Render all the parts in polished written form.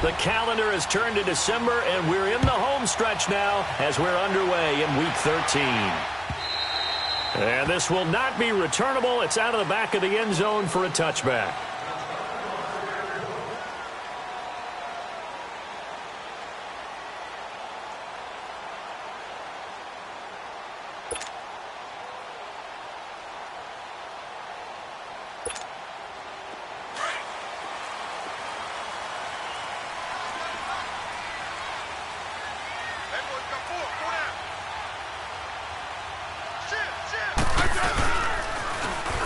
The calendar has turned to December, and we're in the home stretch now as we're underway in Week 13. And this will not be returnable. It's out of the back of the end zone for a touchback.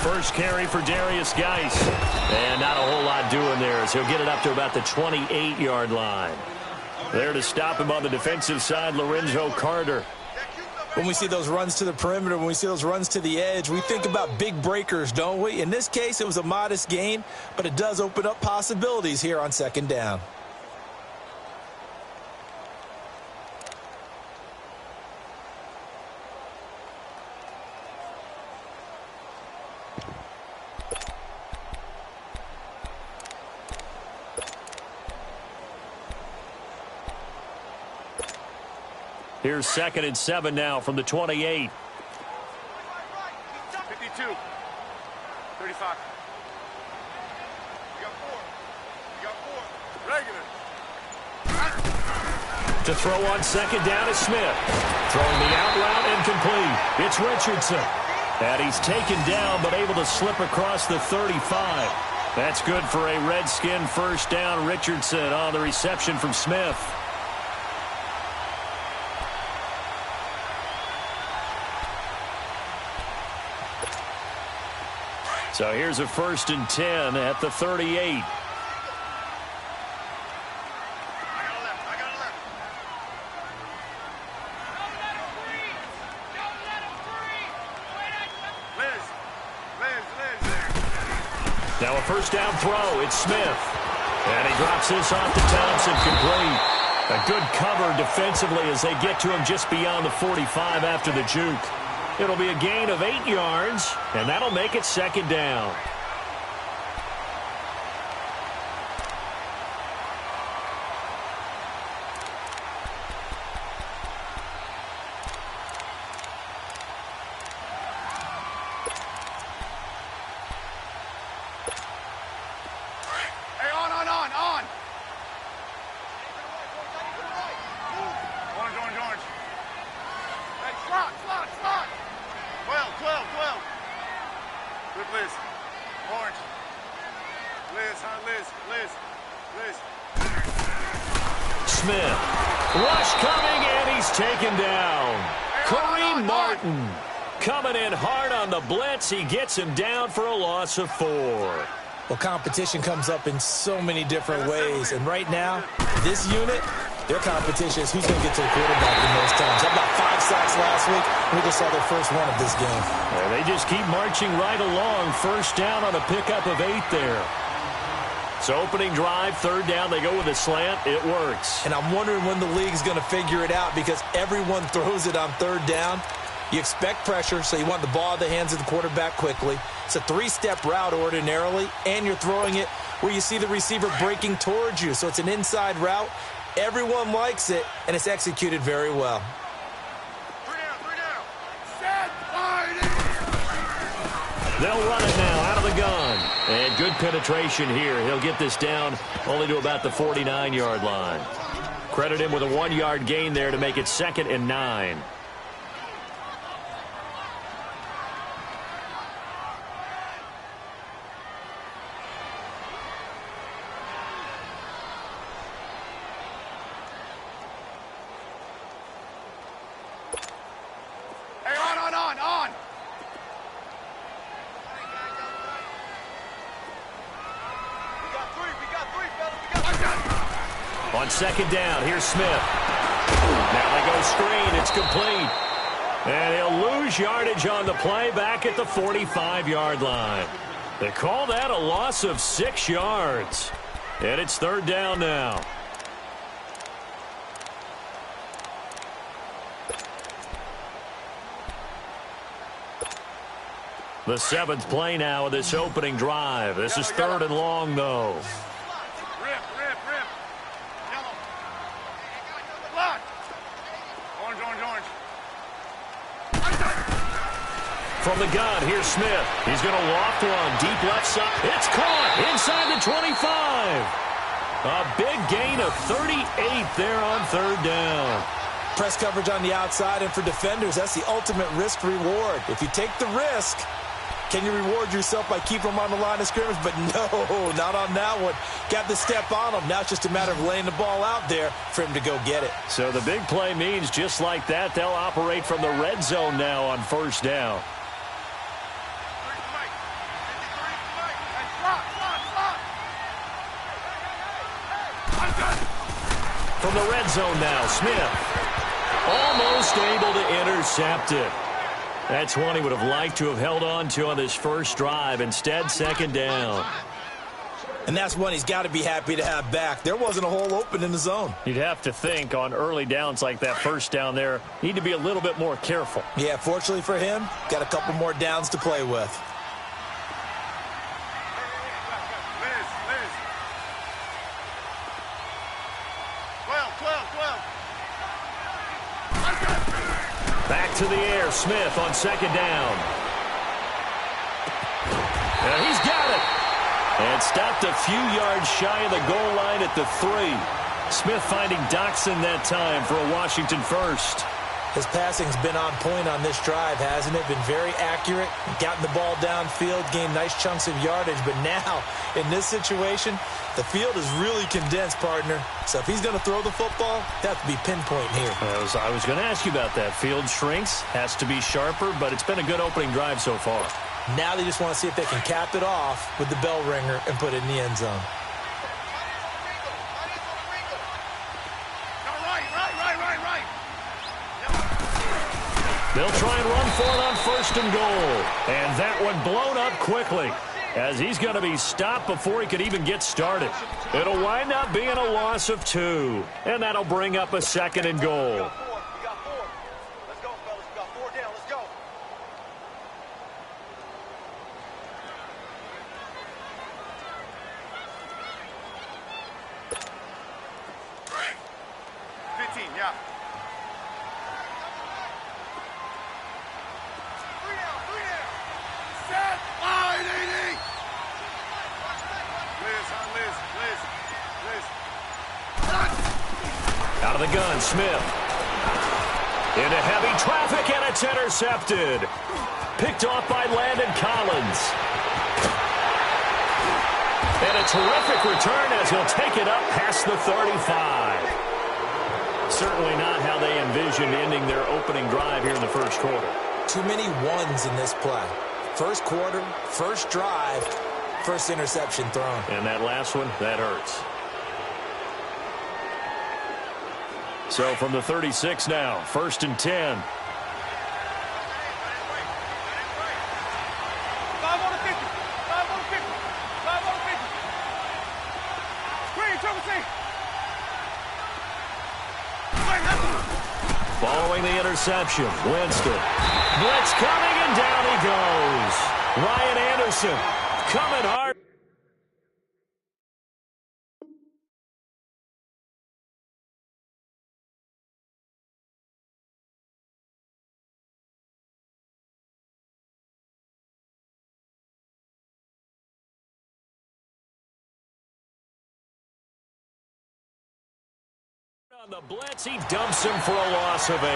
First carry for Darius Geis. And not a whole lot doing there as he'll get it up to about the 28-yard line. There to stop him on the defensive side, Lorenzo Carter. When we see those runs to the perimeter, when we see those runs to the edge, we think about big breakers, don't we? In this case, it was a modest gain, but it does open up possibilities here on second down. Here's 2nd and 7 now from the 28. 52. 35. You got 4. You got 4. Regular. To throw on second down is Smith. Throwing the out route incomplete. It's Richardson. And he's taken down but able to slip across the 35. That's good for a Redskin first down. Richardson on the reception from Smith. So here's a 1st and 10 at the 38. Now a first down throw. It's Smith. And he drops this off to Thompson, complete. A good cover defensively as they get to him just beyond the 45 after the juke. It'll be a gain of 8 yards, and that'll make it second down. Smith. Rush coming, and he's taken down. Kareem Martin coming in hard on the blitz. He gets him down for a loss of 4. Well, competition comes up in so many different ways. And right now, this unit, their competition is who's going to get to the quarterback in most times. How about 5 sacks last week? We just saw their first one of this game. And they just keep marching right along. First down on a pickup of 8 there. So opening drive, 3rd down, they go with a slant. It works. And I'm wondering when the league's going to figure it out because everyone throws it on 3rd down. You expect pressure, so you want the ball in the hands of the quarterback quickly. It's a 3-step route ordinarily, and you're throwing it where you see the receiver breaking towards you. So it's an inside route. Everyone likes it, and it's executed very well. 3 down. Set, fighting. They'll run it now out of the gun. And good penetration here. He'll get this down only to about the 49-yard line. Credit him with a 1-yard gain there to make it 2nd and 9. On. On 2nd down, here's Smith. Now they go screen. It's complete. And he'll lose yardage on the play back at the 45-yard line. They call that a loss of 6 yards. And it's 3rd down now. The 7th play now of this opening drive. This is 3rd and long, though. From the gun, here's Smith. He's going to loft one. Deep left side. It's caught inside the 25. A big gain of 38 there on third down. Press coverage on the outside, and for defenders, that's the ultimate risk-reward. If you take the risk, can you reward yourself by keeping them on the line of scrimmage? But no, not on that one. Got the step on him. Now it's just a matter of laying the ball out there for him to go get it. So the big play means just like that, they'll operate from the red zone now on first down. From the red zone now, Smith almost able to intercept it. That's one he would have liked to have held on to on this first drive. Instead, second down. And that's one he's got to be happy to have back. There wasn't a hole open in the zone. You'd have to think on early downs like that first down there, need to be a little bit more careful. Yeah, fortunately for him, got a couple more downs to play with. Back to the air, Smith on second down. And he's got it. And stopped a few yards shy of the goal line at the 3. Smith finding Doxson that time for a Washington first. His passing's been on point on this drive, hasn't it? Been very accurate, gotten the ball downfield, gained nice chunks of yardage. But now, in this situation, the field is really condensed, partner. So if he's going to throw the football, that has to be pinpoint here. I was going to ask you about that. Field shrinks, has to be sharper, but it's been a good opening drive so far. Now they just want to see if they can cap it off with the bell ringer and put it in the end zone. They'll try and run for it on first and goal. And that one blown up quickly as he's going to be stopped before he could even get started. It'll wind up being a loss of 2. And that'll bring up a second and goal. Out of the gun, Smith. Into heavy traffic, and it's intercepted. Picked off by Landon Collins. And a terrific return as he'll take it up past the 35. Certainly not how they envisioned ending their opening drive here in the first quarter. Too many ones in this play. First quarter, first drive, first interception thrown. And that last one, that hurts. So from the 36 now, first and 10. 5 on the 50. 5 on the 50. 5 on the 50. Green, triple T. Following the interception, Winston. Blitz coming, and down he goes. Ryan Anderson coming hard. On the blitz, he dumps him for a loss of 8.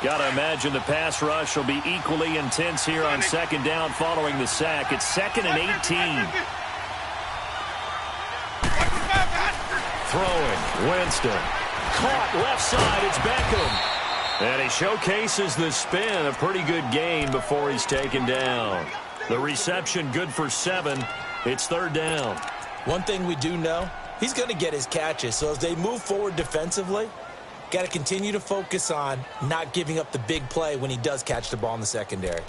Gotta imagine the pass rush will be equally intense here on second down following the sack. It's second and 18. Throwing, Winston. Caught left side, it's Beckham. And he showcases the spin, a pretty good gain before he's taken down. The reception good for 7. It's third down. One thing we do know, he's going to get his catches. So as they move forward defensively, got to continue to focus on not giving up the big play when he does catch the ball in the secondary.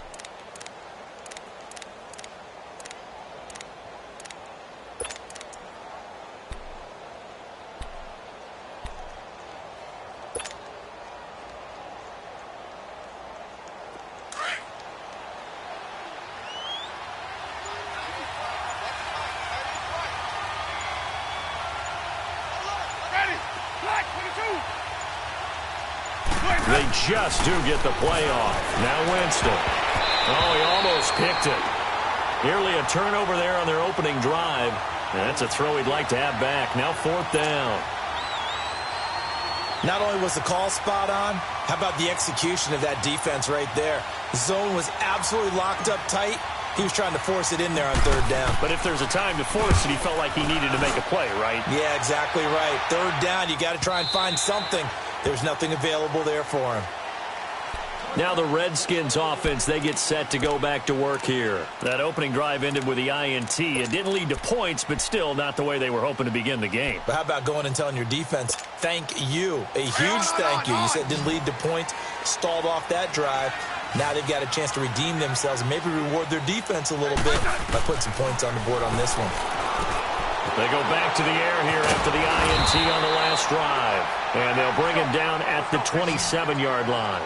They just do get the play off. Now Winston. Oh, he almost picked it. Nearly a turnover there on their opening drive. That's a throw he'd like to have back. Now 4th down. Not only was the call spot on, how about the execution of that defense right there? The zone was absolutely locked up tight. He was trying to force it in there on 3rd down. But if there's a time to force it, he felt like he needed to make a play, right? Yeah, exactly right. 3rd down, you got to try and find something. There's nothing available there for him. Now the Redskins offense, they get set to go back to work here. That opening drive ended with the INT. It didn't lead to points, but still not the way they were hoping to begin the game. But how about going and telling your defense, thank you, a huge thank you. You said it didn't lead to points, stalled off that drive. Now they've got a chance to redeem themselves and maybe reward their defense a little bit by putting some points on the board on this one. They go back to the air here after the INT on the last drive. And they'll bring him down at the 27-yard line.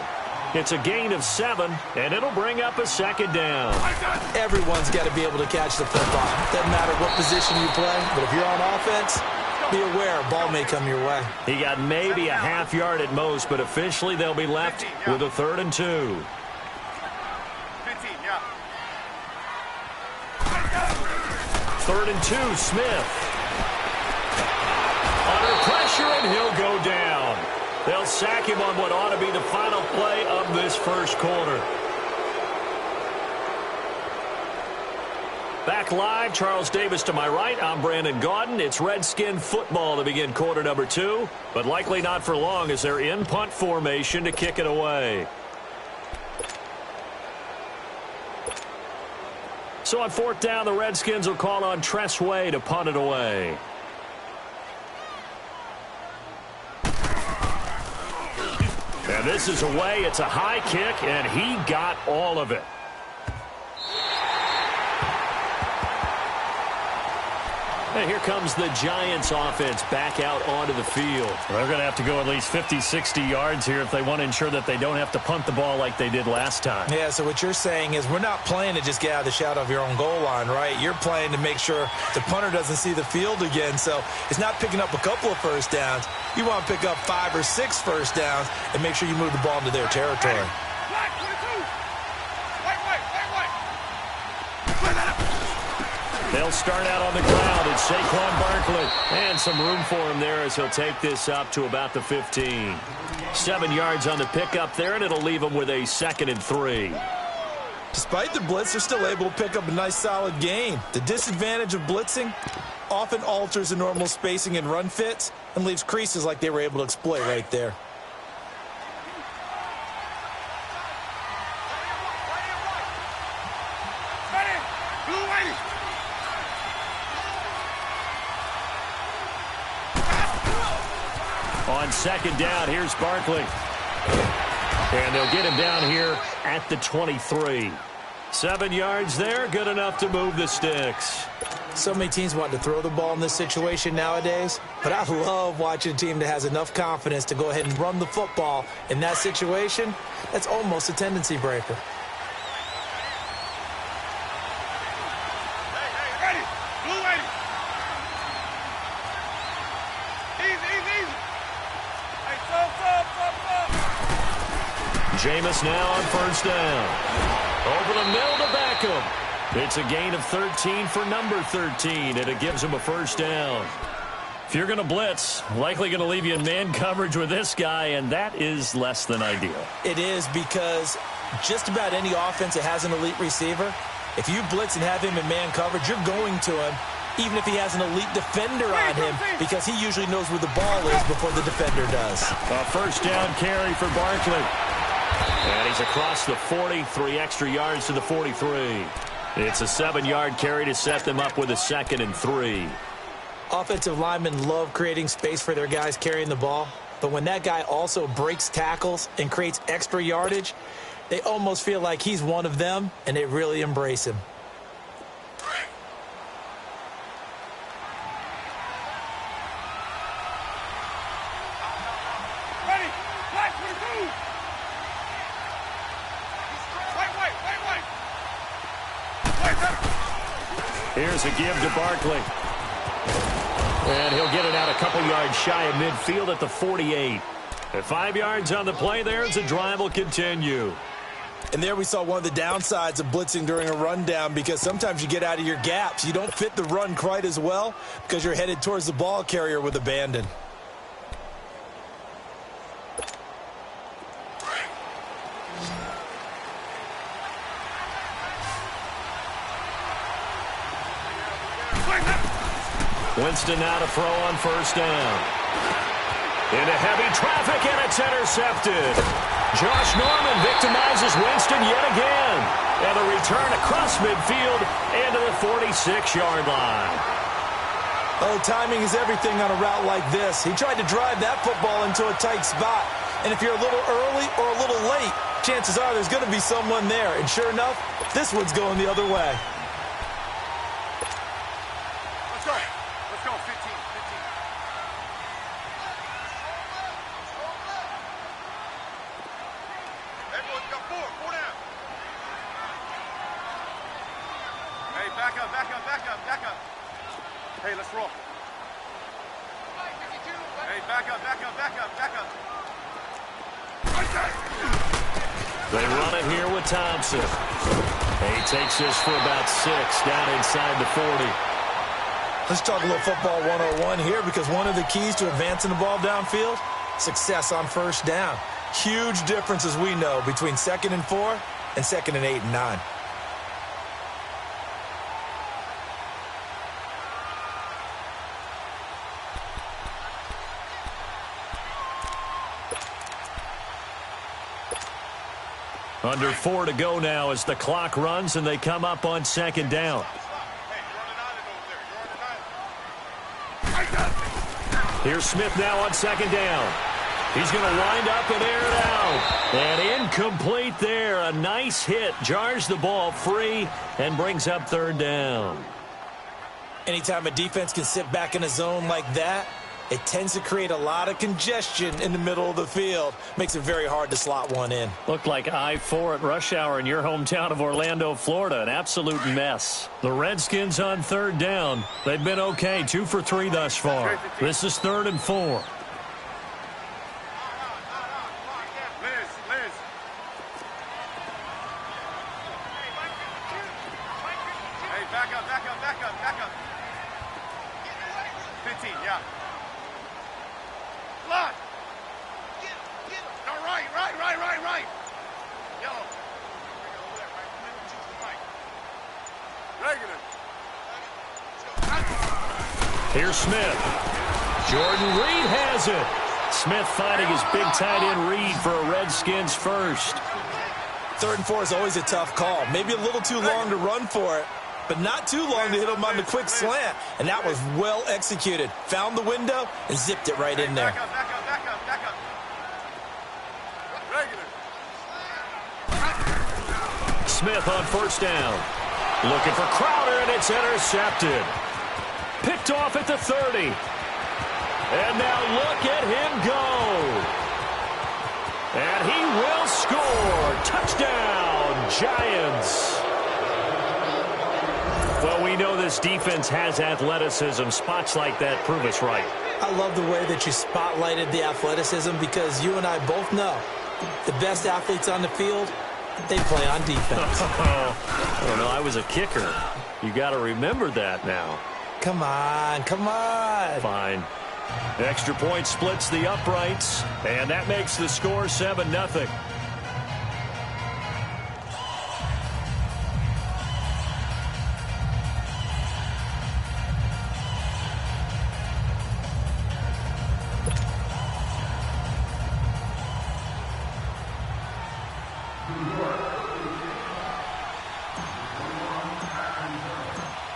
It's a gain of 7, and it'll bring up a 2nd down. Everyone's got to be able to catch the football. Doesn't matter what position you play, but if you're on offense, be aware a ball may come your way. He got maybe a half yard at most, but officially they'll be left with a 3rd and 2. 15, yeah. 3rd and 2, Smith. Under pressure, and he'll go down. They'll sack him on what ought to be the final play of this first quarter. Back live, Charles Davis to my right. I'm Brandon Gaudin. It's Redskin football to begin quarter number 2, but likely not for long as they're in punt formation to kick it away. So on 4th down, the Redskins will call on Tress Way to punt it away. And this is away. It's a high kick, and he got all of it. And here comes the Giants offense back out onto the field. They're going to have to go at least 50, 60 yards here if they want to ensure that they don't have to punt the ball like they did last time. Yeah, so what you're saying is we're not playing to just get out of the shadow of your own goal line, right? You're playing to make sure the punter doesn't see the field again. So it's not picking up a couple of first downs. You want to pick up 5 or 6 first downs and make sure you move the ball into their territory. They'll start out on the ground. It's Saquon Barkley. And some room for him there as he'll take this up to about the 15. 7 yards on the pickup there, and it'll leave him with a 2nd and 3. Despite the blitz, they're still able to pick up a nice, solid gain. The disadvantage of blitzing often alters the normal spacing and run fits and leaves creases like they were able to exploit right there. On 2nd down, here's Barkley. And they'll get him down here at the 23. 7 yards there, good enough to move the sticks. So many teams want to throw the ball in this situation nowadays, but I love watching a team that has enough confidence to go ahead and run the football. In that situation, that's almost a tendency breaker. Jameis now on 1st down. Over the middle to Beckham. It's a gain of 13 for number 13, and it gives him a 1st down. If you're going to blitz, likely going to leave you in man coverage with this guy, and that is less than ideal. It is, because just about any offense that has an elite receiver, if you blitz and have him in man coverage, you're going to him, even if he has an elite defender on him, because he usually knows where the ball is before the defender does. A 1st down carry for Barkley. And he's across the 40, 3 extra yards to the 43. It's a 7-yard carry to set them up with a 2nd and 3. Offensive linemen love creating space for their guys carrying the ball, but when that guy also breaks tackles and creates extra yardage, they almost feel like he's one of them, and they really embrace him. Here's a give to Barkley. And he'll get it out a couple yards shy of midfield at the 48. At 5 yards on the play there as the drive will continue. And there we saw one of the downsides of blitzing during a rundown, because sometimes you get out of your gaps. You don't fit the run quite as well because you're headed towards the ball carrier with abandon. Winston now to throw on first down. Into heavy traffic, and it's intercepted. Josh Norman victimizes Winston yet again. And a return across midfield into the 46-yard line. Oh, timing is everything on a route like this. He tried to drive that football into a tight spot. And if you're a little early or a little late, chances are there's going to be someone there. And sure enough, this one's going the other way. Let's go. Let's go. 15. Everyone's got four. Four down. Hey, back up. Hey, let's roll. Hey, back up. They run it here with Thompson. He takes this for about 6 down inside the 40. Let's talk a little football 101 here, because one of the keys to advancing the ball downfield, success on first down. Huge difference, as we know, between 2nd and 4 and 2nd and 8 and 9. Under 4 to go now as the clock runs and they come up on 2nd down. Hey, you're on an island over there. Here's Smith now on 2nd down. He's going to wind up and air it out. And incomplete there. A nice hit. Jars the ball free and brings up 3rd down. Anytime a defense can sit back in a zone like that, it tends to create a lot of congestion in the middle of the field. Makes it very hard to slot one in. Looked like I-4 at rush hour in your hometown of Orlando, Florida. An absolute mess. The Redskins on 3rd down. They've been okay. 2 for 3 thus far. This is 3rd and 4. Liz. Hey, back up. 15, yeah. Line. No, right. Yellow. Regular. Here's Smith. Jordan Reed has it. Smith finding his big tight end Reed for a Redskins first. 3rd and 4 is always a tough call. Maybe a little too long to run for it, but not too long to hit him on the quick slant. And that was well executed. Found the window and zipped it right in there. Back up. Regular. Smith on first down. Looking for Crowder, and it's intercepted. Picked off at the 30. And now look at him go. And he will score. Touchdown, Giants. Well, we know this defense has athleticism. Spots like that prove us right. I love the way that you spotlighted the athleticism, because you and I both know the best athletes on the field, they play on defense. I don't know. I was a kicker. You got to remember that now. Come on. Fine. Extra point splits the uprights, and that makes the score 7-0.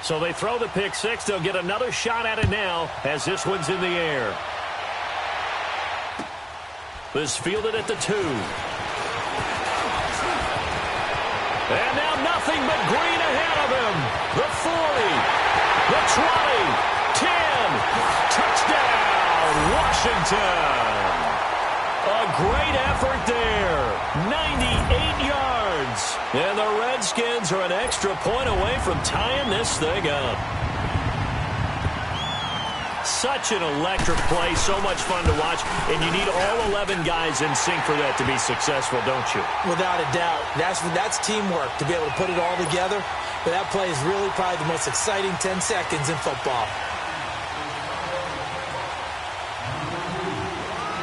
So they throw the pick six. They'll get another shot at it now as this one's in the air. This fielded at the 2. And now nothing but green ahead of him. The 40, the 20, 10. Touchdown, Washington. A great effort there. 98 yards. And the Redskins are an extra point away from tying this thing up. Such an electric play, so much fun to watch, and you need all 11 guys in sync for that to be successful, don't you? Without a doubt. That's teamwork to be able to put it all together. But that play is really probably the most exciting 10 seconds in football.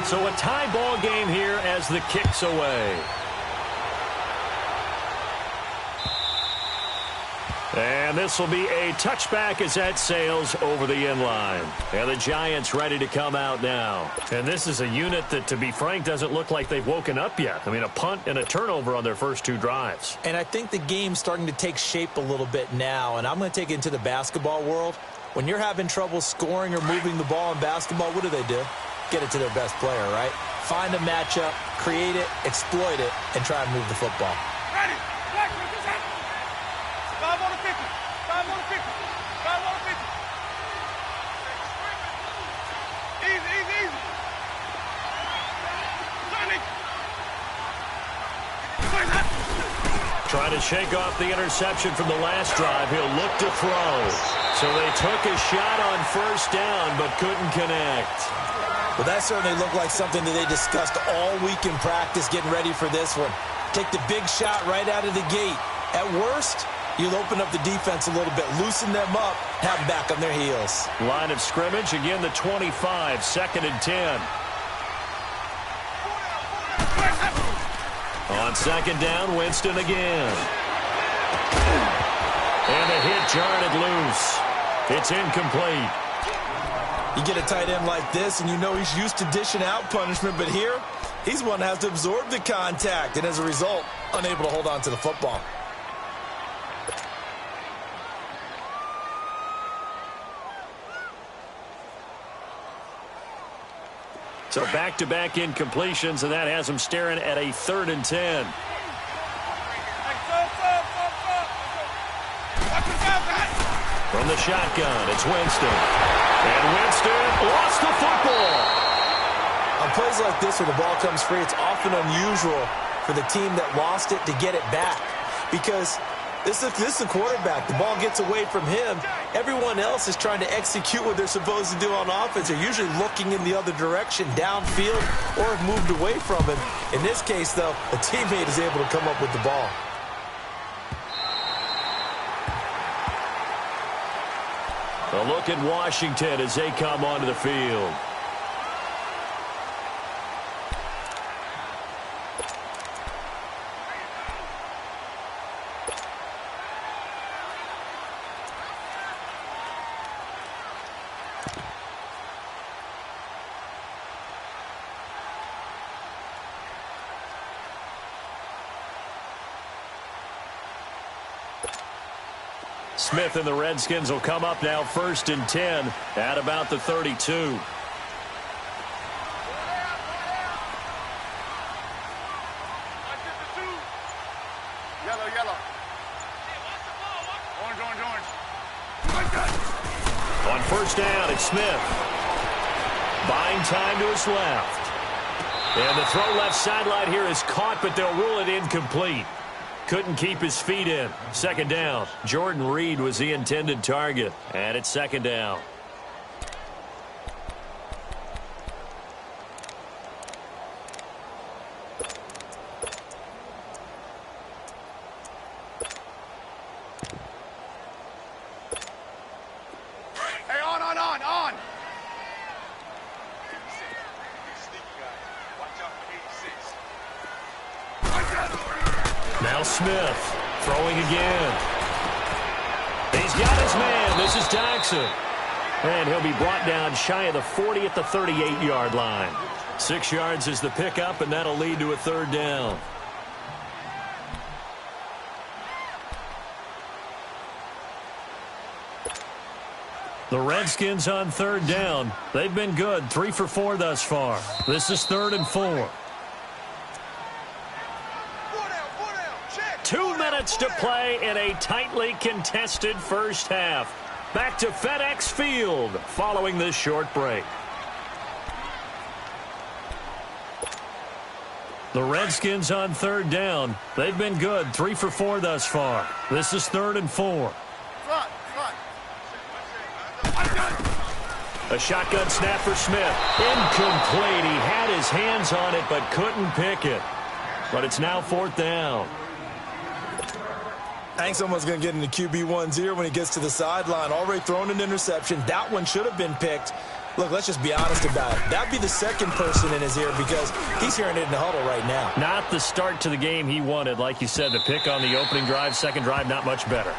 So a tie ball game here as the kick's away. And this will be a touchback as that sails over the end line. And the Giants ready to come out now. And this is a unit that, to be frank, doesn't look like they've woken up yet. I mean, a punt and a turnover on their first two drives. And I think the game's starting to take shape a little bit now. And I'm going to take it into the basketball world. When you're having trouble scoring or moving the ball in basketball, what do? Get it to their best player, right? Find a matchup, create it, exploit it, and try and move the football. Ready. 5 on the 50. 5 on the 50. 5 on the 50. Easy, easy, easy. Trying to shake off the interception from the last drive. He'll look to throw. So they took a shot on first down, but couldn't connect. Well, that certainly looked like something that they discussed all week in practice getting ready for this one. Take the big shot right out of the gate. At worst, you'll open up the defense a little bit, loosen them up, have them back on their heels. Line of scrimmage, again the 25, 2nd and 10. On 2nd down, Winston again. And the hit jarred it loose. It's incomplete. You get a tight end like this, and you know he's used to dishing out punishment, but here, he's one that has to absorb the contact, and as a result, unable to hold on to the football. So back-to-back incompletions, and that has him staring at a 3rd and 10. From the shotgun, it's Winston. And Winston lost the football. On plays like this where the ball comes free, it's often unusual for the team that lost it to get it back. Because this is the quarterback. The ball gets away from him. Everyone else is trying to execute what they're supposed to do on offense. They're usually looking in the other direction, downfield, or have moved away from him. In this case, though, a teammate is able to come up with the ball. A look at Washington as they come onto the field. Smith and the Redskins will come up now 1st and 10 at about the 32. Yellow. Orange. On 1st down, it's Smith. Buying time to his left. And the throw left sideline here is caught, but they'll rule it incomplete. Couldn't keep his feet in. 2nd down. Jordan Reed was the intended target. And it's 2nd down. Hey, on. Now Smith throwing again. He's got his man. This is Jackson. And he'll be brought down shy of the 40 at the 38-yard line. 6 yards is the pickup, and that'll lead to a 3rd down. The Redskins on 3rd down. They've been good, 3 for 4 thus far. This is 3rd and 4. 2 minutes to play in a tightly contested first half. Back to FedEx Field following this short break. The Redskins on 3rd down. They've been good, 3 for 4 thus far. This is 3rd and 4. A shotgun snap for Smith. Incomplete. He had his hands on it but couldn't pick it. But it's now 4th down. I think someone's going to get into QB1's ear when he gets to the sideline. Already thrown an interception. That one should have been picked. Look, let's just be honest about it. That'd be the second person in his ear because he's hearing it in the huddle right now. Not the start to the game he wanted. Like you said, the pick on the opening drive, second drive, not much better.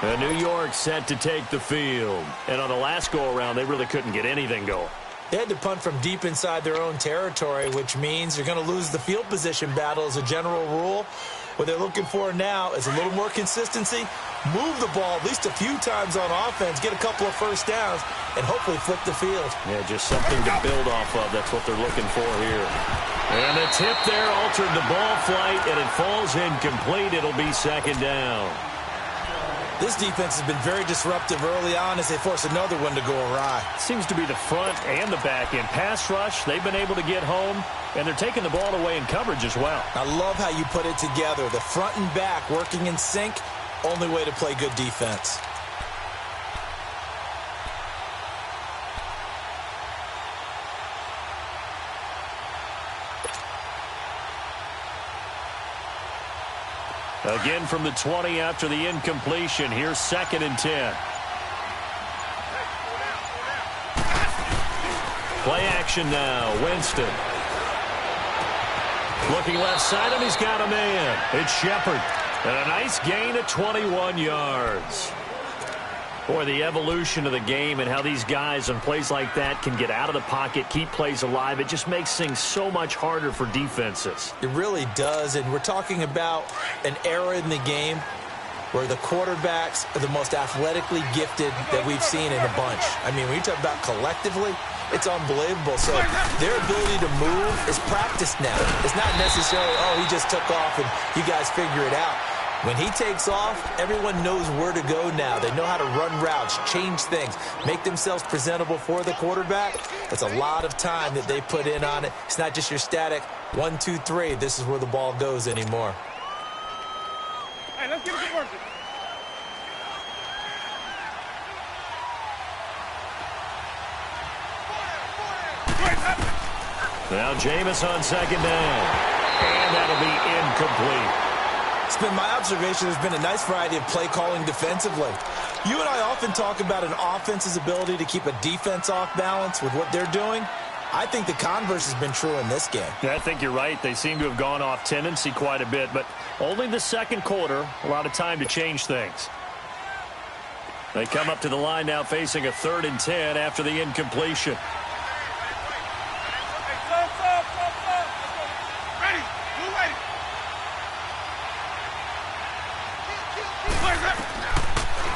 And New York set to take the field. And on the last go-around, they really couldn't get anything going. They had to punt from deep inside their own territory, which means you're going to lose the field position battle as a general rule. What they're looking for now is a little more consistency, move the ball at least a few times on offense, get a couple of first downs, and hopefully flip the field. Yeah, just something to build off of. That's what they're looking for here. And the tip there altered the ball flight, and it falls incomplete. It'll be second down. This defense has been very disruptive early on as they force another one to go awry. Seems to be the front and the back end. Pass rush, they've been able to get home, and they're taking the ball away in coverage as well. I love how you put it together. The front and back working in sync, only way to play good defense. Again from the 20 after the incompletion. Here's 2nd and 10. Play action now. Winston. Looking left side, and he's got a man. It's Shepard. And a nice gain of 21 yards. Boy, the evolution of the game and how these guys on plays like that can get out of the pocket, keep plays alive, it just makes things so much harder for defenses. It really does, and we're talking about an era in the game where the quarterbacks are the most athletically gifted that we've seen in a bunch. I mean, when you talk about collectively, it's unbelievable. So their ability to move is practiced now. It's not necessarily, oh, he just took off and you guys figure it out. When he takes off, everyone knows where to go now. They know how to run routes, change things, make themselves presentable for the quarterback. That's a lot of time that they put in on it. It's not just your static 1, 2, 3. This is where the ball goes anymore. Hey, let's get it working. Now Jameis on 2nd down. And that'll be incomplete. It's been my observation there's been a nice variety of play calling defensively. You and I often talk about an offense's ability to keep a defense off balance with what they're doing. I think the converse has been true in this game. Yeah, I think you're right. They seem to have gone off tendency quite a bit, but only the second quarter, a lot of time to change things. They come up to the line now facing a 3rd and 10 after the incompletion.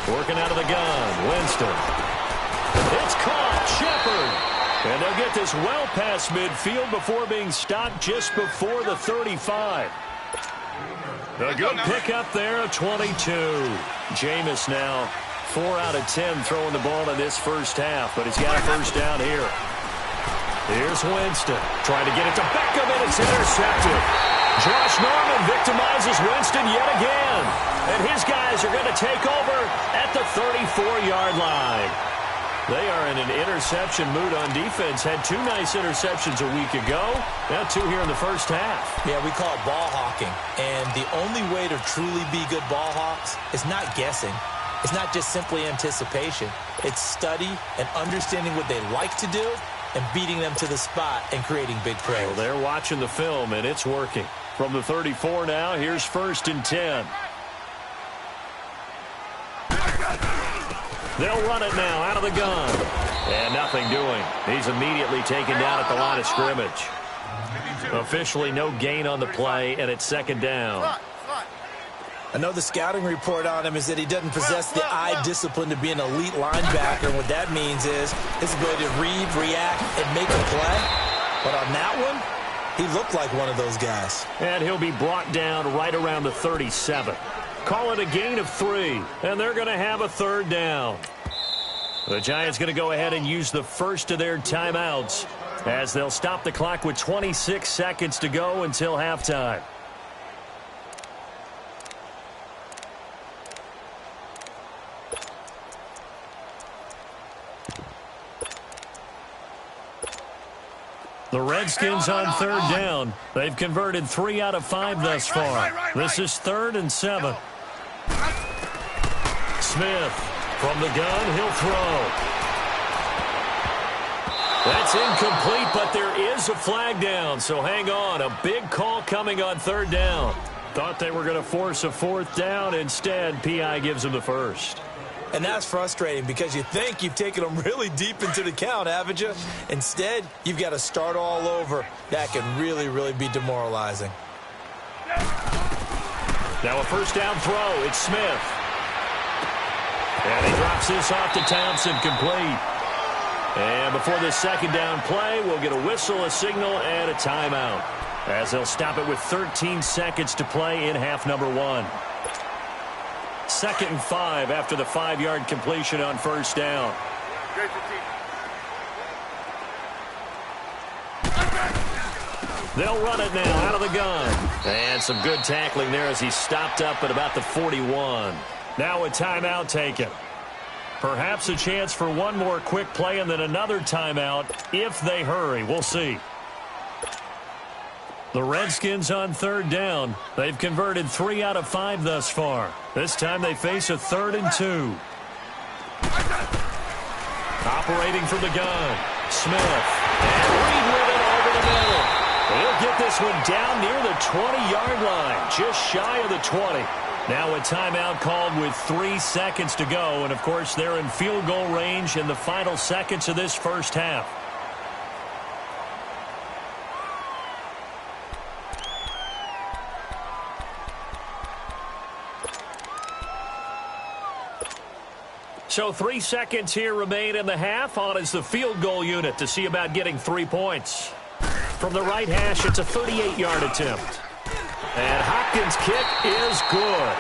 Working out of the gun, Winston. It's caught, Shepard. And they'll get this well past midfield before being stopped just before the 35. A good pickup there of 22. Jameis now 4 out of 10 throwing the ball in this first half, but he's got a first down here. Here's Winston trying to get it to Beckham, and it's intercepted. Josh Norman victimizes Winston yet again. And his guys are going to take over at the 34-yard line. They are in an interception mood on defense. Had 2 nice interceptions a week ago. Now 2 here in the first half. Yeah, we call it ball hawking. And the only way to truly be good ball hawks is not guessing. It's not just simply anticipation. It's study and understanding what they like to do and beating them to the spot and creating big plays. Well, they're watching the film, and it's working. From the 34 now, here's 1st and 10. They'll run it now out of the gun. And nothing doing. He's immediately taken down at the line of scrimmage. Officially no gain on the play, and it's 2nd down. I know the scouting report on him is that he doesn't possess the eye discipline to be an elite linebacker. And what that means is his ability to read, react, and make a play. But on that one, he looked like one of those guys. And he'll be brought down right around the 37. Call it a gain of 3, and they're going to have a 3rd down. The Giants going to go ahead and use the first of their timeouts as they'll stop the clock with 26 seconds to go until halftime. Redskins on third down. They've converted 3 out of 5 thus far. This is 3rd and 7. Smith from the gun. He'll throw. That's incomplete, but there is a flag down, so hang on. A big call coming on third down. Thought they were going to force a 4th down. Instead, P.I. gives them the first. And that's frustrating because you think you've taken them really deep into the count, haven't you? Instead, you've got to start all over. That can really, really be demoralizing. Now a first down throw. It's Smith. And he drops this off to Townsend, complete. And before this second down play, we'll get a whistle, a signal, and a timeout, as they'll stop it with 13 seconds to play in half number 1. 2nd and 5 after the 5-yard completion on first down. They'll run it now out of the gun. And some good tackling there as he stopped up at about the 41. Now a timeout taken. Perhaps a chance for one more quick play and then another timeout if they hurry. We'll see. The Redskins on third down. They've converted 3 out of 5 thus far. This time they face a 3rd and 2. Operating from the gun. Smith. And Reed with it over the middle. He'll get this one down near the 20-yard line. Just shy of the 20. Now a timeout called with 3 seconds to go. And, of course, they're in field goal range in the final seconds of this first half. So 3 seconds here remain in the half. On is the field goal unit to see about getting 3 points. From the right hash, it's a 38-yard attempt. And Hopkins' kick is good.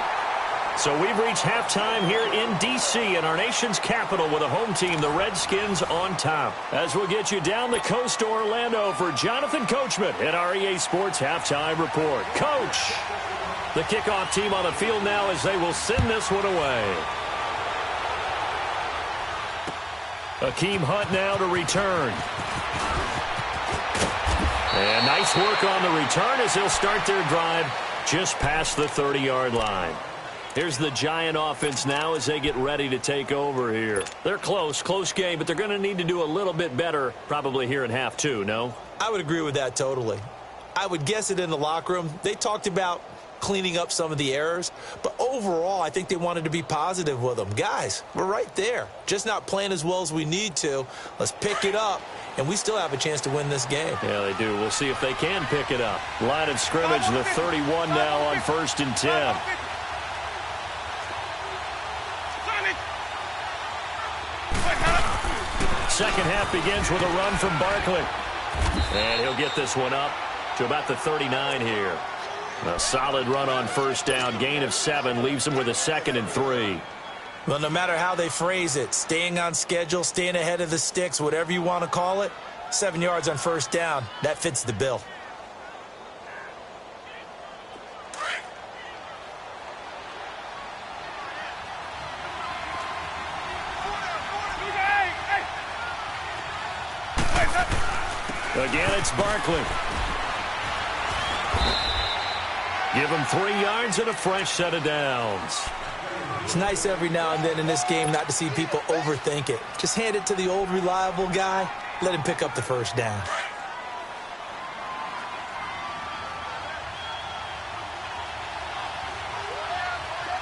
So we've reached halftime here in D.C. in our nation's capital with a home team, the Redskins, on top. As we'll get you down the coast to Orlando for Jonathan Coachman at our EA Sports Halftime Report. Coach, the kickoff team on the field now as they will send this one away. Akeem Hunt now to return. And nice work on the return as they'll start their drive just past the 30-yard line. Here's the Giant offense now as they get ready to take over here. They're close game, but they're going to need to do a little bit better probably here in half 2, no? I would agree with that totally. I would guess it in the locker room. They talked about cleaning up some of the errors, but overall I think they wanted to be positive with them. Guys, we're right there, just not playing as well as we need to. Let's pick it up, and we still have a chance to win this game. Yeah, they do. We'll see if they can pick it up. Line of scrimmage, the 31 now on 1st and 10. Second half begins with a run from Barkley. And he'll get this one up to about the 39 here. A solid run on first down. Gain of 7 leaves him with a 2nd and 3. Well, no matter how they phrase it, staying on schedule, staying ahead of the sticks, whatever you want to call it, 7 yards on first down, that fits the bill. Again, it's Barkley. Give him 3 yards and a fresh set of downs. It's nice every now and then in this game not to see people overthink it. Just hand it to the old reliable guy. Let him pick up the first down.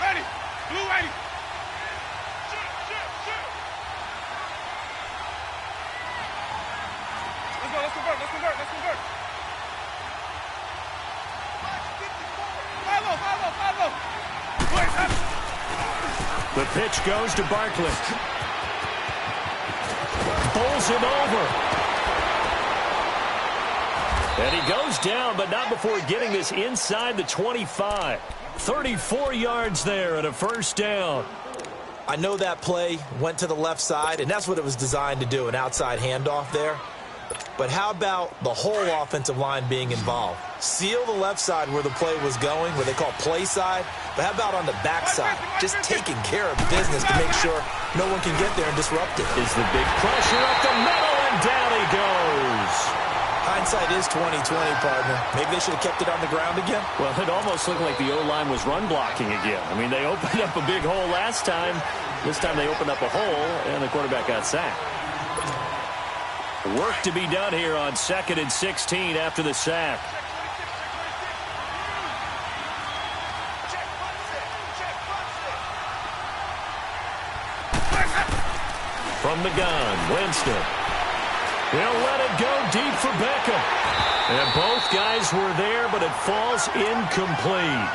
Ready. Blue ready. Let's convert. Follow. The pitch goes to Barkley. Bowls him over. And he goes down, but not before getting this inside the 25. 34 yards there and a first down. I know that play went to the left side, and that's what it was designed to do, an outside handoff there. But how about the whole offensive line being involved? Seal the left side where the play was going, where they call play side. But how about on the back side? Just taking care of business to make sure no one can get there and disrupt it. Is the big pressure up the middle, and down he goes. Hindsight is 20/20, partner. Maybe they should have kept it on the ground again. Well, it almost looked like the O-line was run blocking again. I mean, they opened up a big hole last time. This time they opened up a hole, and the quarterback got sacked. Work to be done here on 2nd and 16 after the sack. From the gun, Winston. He'll let it go deep for Beckham. And both guys were there, but it falls incomplete.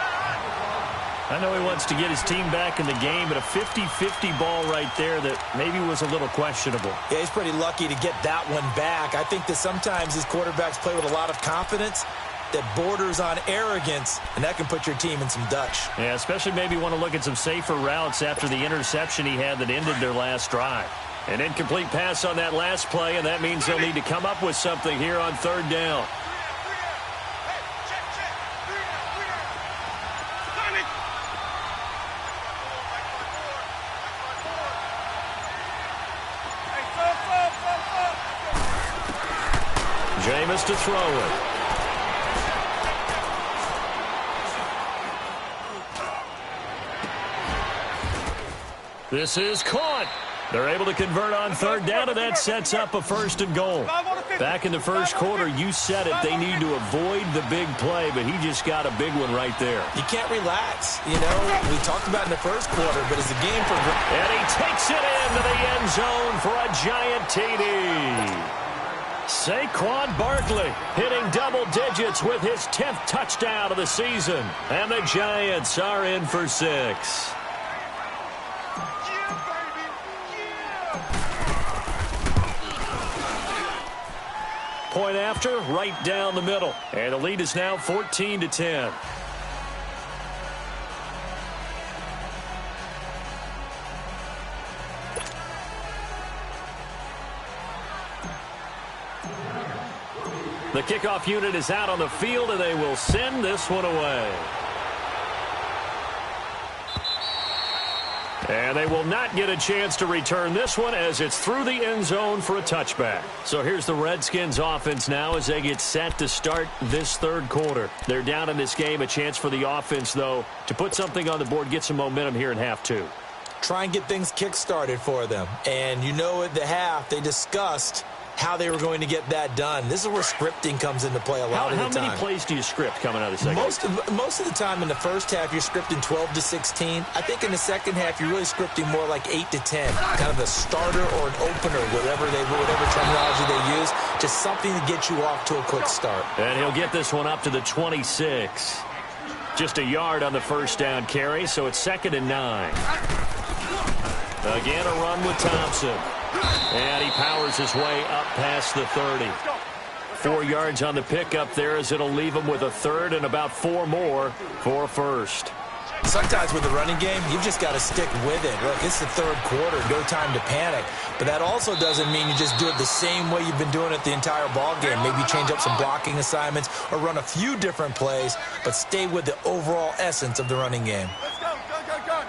I know he wants to get his team back in the game, but a 50-50 ball right there that maybe was a little questionable. Yeah, he's pretty lucky to get that one back. I think that sometimes these quarterbacks play with a lot of confidence that borders on arrogance, and that can put your team in some Dutch. Yeah, especially maybe want to look at some safer routes after the interception he had that ended their last drive. An incomplete pass on that last play, and that means they'll need to come up with something here on 3rd down. Jameis to throw it. This is caught. They're able to convert on 3rd down, and that sets up a 1st and goal. Back in the first quarter, you said it. They need to avoid the big play, but he just got a big one right there. You can't relax. You know, we talked about in the first quarter, but as the game progresses. And he takes it into the end zone for a giant TD. Saquon Barkley hitting double digits with his 10th touchdown of the season. And the Giants are in for 6. Point after, right down the middle. And the lead is now 14-10. The kickoff unit is out on the field, and they will send this one away. And they will not get a chance to return this one as it's through the end zone for a touchback. So here's the Redskins offense now as they get set to start this 3rd quarter. They're down in this game. A chance for the offense, though, to put something on the board, get some momentum here in half 2. Try and get things kick-started for them. And you know at the half, they discussed how they were going to get that done. This is where scripting comes into play a lot of the time. How many plays do you script coming out of the second half? Most of the time in the first half, you're scripting 12 to 16. I think in the second half, you're really scripting more like 8 to 10. Kind of a starter or an opener, whatever terminology they use. Just something to get you off to a quick start. And he'll get this one up to the 26. Just a yard on the 1st down carry, so it's 2nd and 9. Again, a run with Thompson. And he powers his way up past the 30. 4 yards on the pickup there as it'll leave him with a 3rd and about 4 more for a 1st. Sometimes with the running game, you've just got to stick with it. Look, it's the 3rd quarter, no time to panic. But that also doesn't mean you just do it the same way you've been doing it the entire ball game. Maybe change up some blocking assignments or run a few different plays, but stay with the overall essence of the running game. Let's go, go.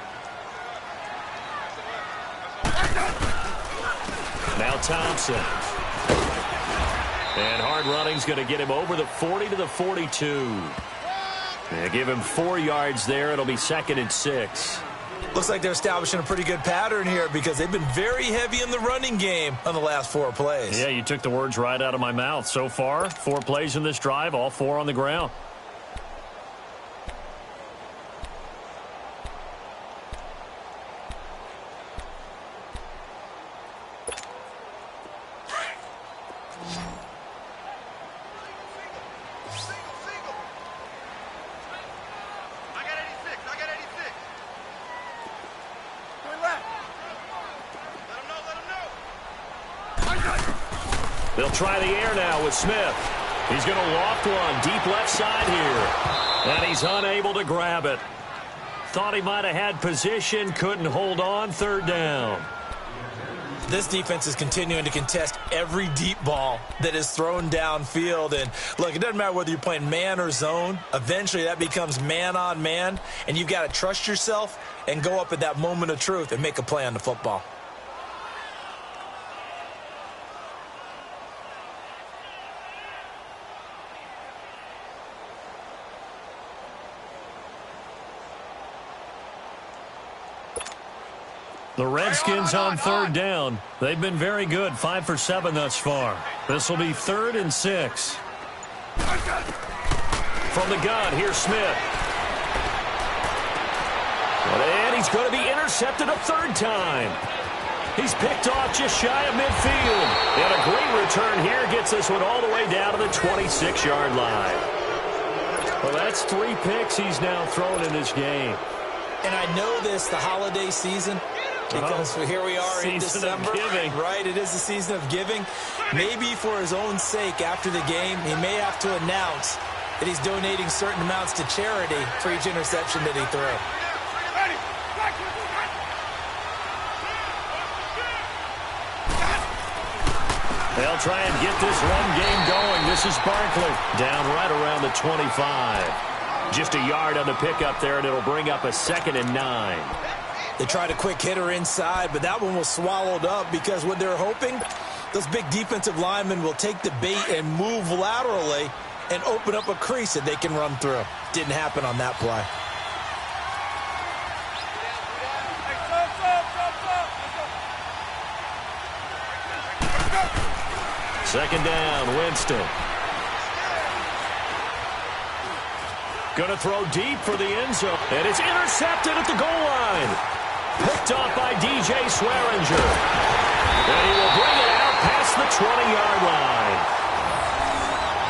Now Thompson. And hard running's going to get him over the 40 to the 42. They give him 4 yards there. It'll be 2nd and 6. Looks like they're establishing a pretty good pattern here because they've been very heavy in the running game on the last 4 plays. Yeah, you took the words right out of my mouth. So far, 4 plays in this drive, all 4 on the ground. They'll try the air now with Smith. He's going to loft one deep left side here. And he's unable to grab it. Thought he might have had position, couldn't hold on, 3rd down. This defense is continuing to contest every deep ball that is thrown downfield. And look, it doesn't matter whether you're playing man or zone. Eventually that becomes man on man. And you've got to trust yourself and go up at that moment of truth and make a play on the football. The Redskins on third down. They've been very good, 5 for 7 thus far. This will be 3rd and 6. From the gun, here's Smith. And he's going to be intercepted a 3rd time. He's picked off just shy of midfield. And a great return here gets this one all the way down to the 26-yard line. Well, that's 3 picks he's now thrown in this game. And I know this, the holiday season, because here we are in December. Right, it is the season of giving. Maybe for his own sake, after the game, he may have to announce that he's donating certain amounts to charity for each interception that he threw. They'll try and get this run game going. This is Barkley down right around the 25. Just a yard on the pickup there, and it'll bring up a 2nd and 9. They tried a quick hitter inside, but that one was swallowed up because what they're hoping, those big defensive linemen will take the bait and move laterally and open up a crease that they can run through. Didn't happen on that play. Second down, Winston. Going to throw deep for the end zone. And it's intercepted at the goal line. Picked off by DJ Swearinger. And he will bring it out past the 20-yard line.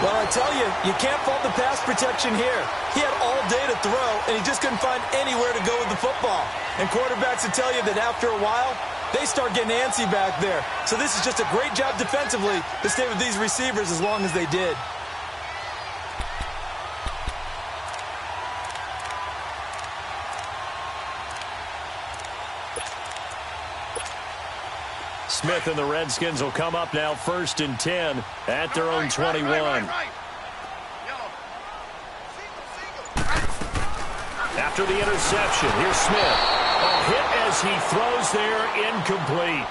Well, I tell you, you can't fault the pass protection here. He had all day to throw, and he just couldn't find anywhere to go with the football. And quarterbacks will tell you that after a while, they start getting antsy back there. So this is just a great job defensively to stay with these receivers as long as they did. Smith and the Redskins will come up now 1st and 10 at their own 21. After the interception, here's Smith. A hit as he throws there, incomplete.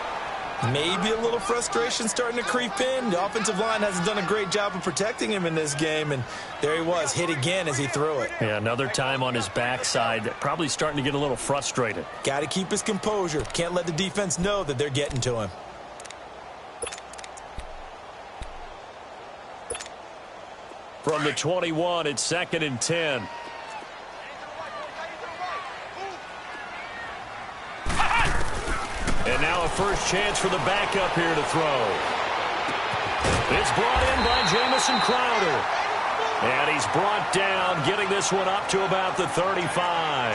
Maybe a little frustration starting to creep in. The offensive line hasn't done a great job of protecting him in this game, and there he was, hit again as he threw it. Yeah, another time on his backside, probably starting to get a little frustrated. Got to keep his composure. Can't let the defense know that they're getting to him. From the 21, it's 2nd and 10. And now a first chance for the backup here to throw. It's brought in by Jamison Crowder. And he's brought down, getting this one up to about the 35.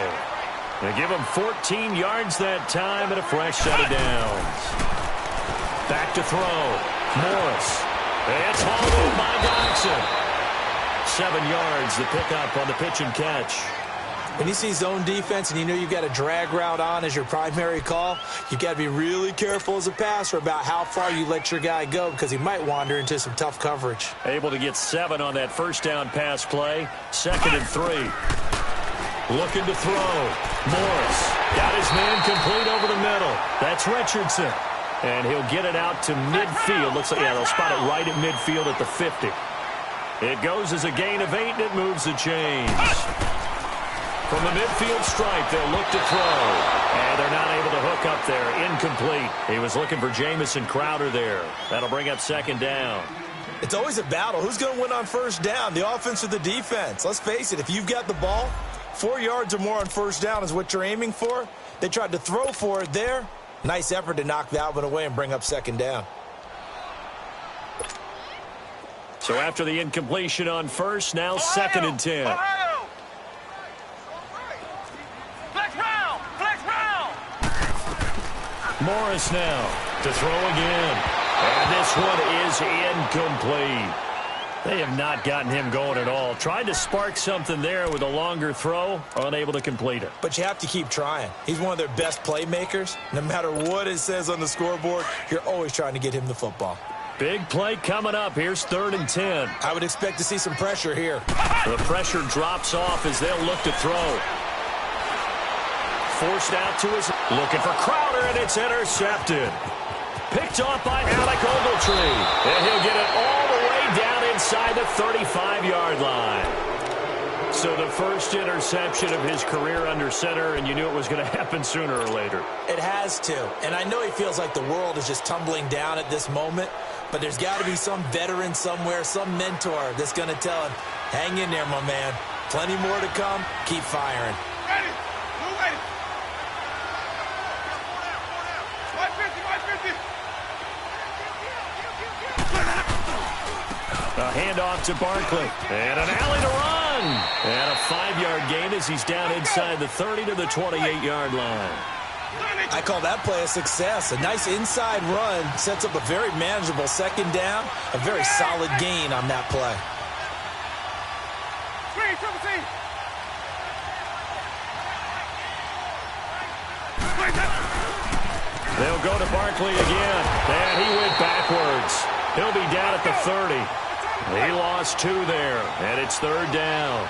They give him 14 yards that time and a fresh set of downs. Back to throw. Morris. It's hauled in by Dodson. 7 yards, the pickup on the pitch and catch. When you see zone defense and you know you've got a drag route on as your primary call, you've got to be really careful as a passer about how far you let your guy go because he might wander into some tough coverage. Able to get 7 on that first down pass play. 2nd and 3. Looking to throw. Morris got his man complete over the middle. That's Richardson. And he'll get it out to midfield. Looks like, yeah, they'll spot it right at midfield at the 50. It goes as a gain of 8, and it moves the chains. From the midfield stripe, they'll look to throw. And they're not able to hook up there. Incomplete. He was looking for Jamison Crowder there. That'll bring up 2nd down. It's always a battle. Who's going to win on first down, the offense or the defense? Let's face it, if you've got the ball, 4 yards or more on first down is what you're aiming for. They tried to throw for it there. Nice effort to knock that one away and bring up 2nd down. So after the incompletion on first, now 2nd and 10. Morris now to throw again. And this one is incomplete. They have not gotten him going at all. Tried to spark something there with a longer throw, unable to complete it. But you have to keep trying. He's one of their best playmakers. No matter what it says on the scoreboard, you're always trying to get him the football. Big play coming up. Here's 3rd and 10. I would expect to see some pressure here. The pressure drops off as they'll look to throw. Forced out to his... Looking for Crowder, and it's intercepted. Picked off by Alec Ogletree. And he'll get it all the way down inside the 35-yard line. So the first interception of his career under center, and you knew it was going to happen sooner or later. It had has to. And I know he feels like the world is just tumbling down at this moment, but there's got to be some veteran somewhere, some mentor that's going to tell him, hang in there, my man. Plenty more to come. Keep firing. Ready. Blue ready. 150, 150. A handoff to Barkley. And an alley to run. And a 5-yard gain as he's down inside the 30 to the 28-yard line. I call that play a success. A nice inside run sets up a very manageable second down. A very solid gain on that play. Screen, triple team. They'll go to Barkley again. And he went backwards. He'll be down at the 30. He lost 2 there, and it's third down.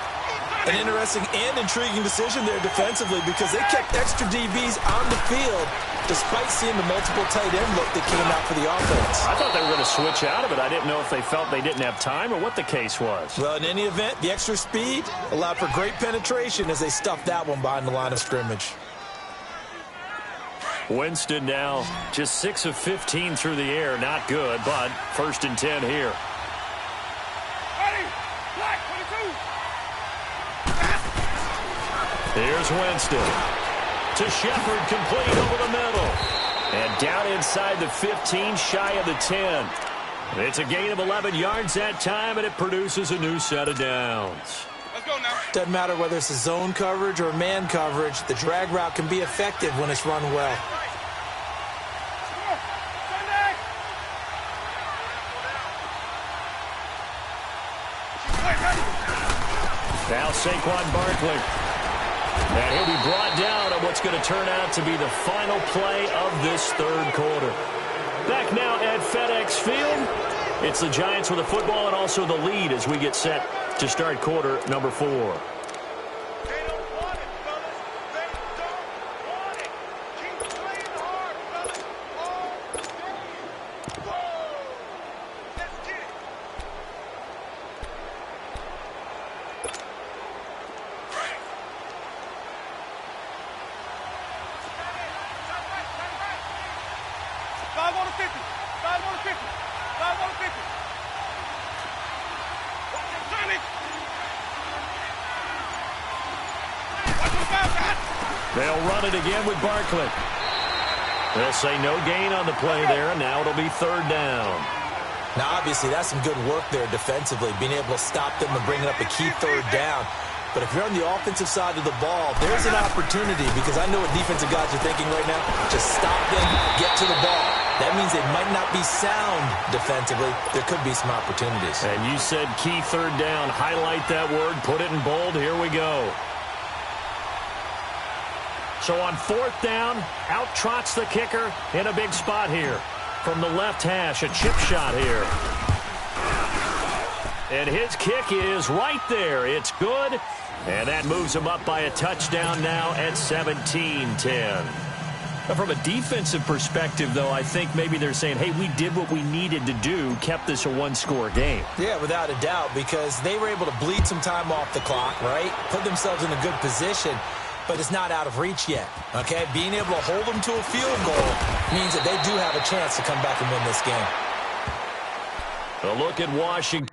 An interesting and intriguing decision there defensively because they kept extra DBs on the field despite seeing the multiple tight end look that came out for the offense. I thought they were going to switch out of it. I didn't know if they felt they didn't have time or what the case was. Well, in any event, the extra speed allowed for great penetration as they stuffed that one behind the line of scrimmage. Winston now just 6 of 15 through the air. Not good, but 1st and 10 here. Ready. Black 22. Here's Winston. To Shepard, complete over the middle. And down inside the 15, shy of the 10. It's a gain of 11 yards that time, and it produces a new set of downs. Let's go now. Doesn't matter whether it's a zone coverage or man coverage, the drag route can be effective when it's run well. Sunday. Now Saquon Barkley. And he'll be brought down on what's going to turn out to be the final play of this third quarter. Back now at FedEx Field. It's the Giants with the football and also the lead as we get set to start quarter number 4. They don't want it, fellas. They don't want it. Keep playing hard, fellas. All day. Whoa. Let's get it. Five on the 50. 5 on the 50. 5 on the 50. Turn it. Watch the foul, guys. They'll run it again with Barkley. They'll say no gain on the play there, and now it'll be third down. Now, obviously, that's some good work there defensively, being able to stop them and bringing up a key third down. But if you're on the offensive side of the ball, there's an opportunity because I know what defensive guys are thinking right now. Just stop them, get to the ball. That means they might not be sound defensively. There could be some opportunities. And you said key third down. Highlight that word. Put it in bold. Here we go. So on 4th down, out trots the kicker in a big spot here. From the left hash, a chip shot here. And his kick is right there. It's good. And that moves him up by a touchdown now at 17-10. From a defensive perspective, though, I think maybe they're saying, hey, we did what we needed to do, kept this a one-score game. Yeah, without a doubt, because they were able to bleed some time off the clock, right? Put themselves in a good position, but it's not out of reach yet, okay? Being able to hold them to a field goal means that they do have a chance to come back and win this game. A look at Washington.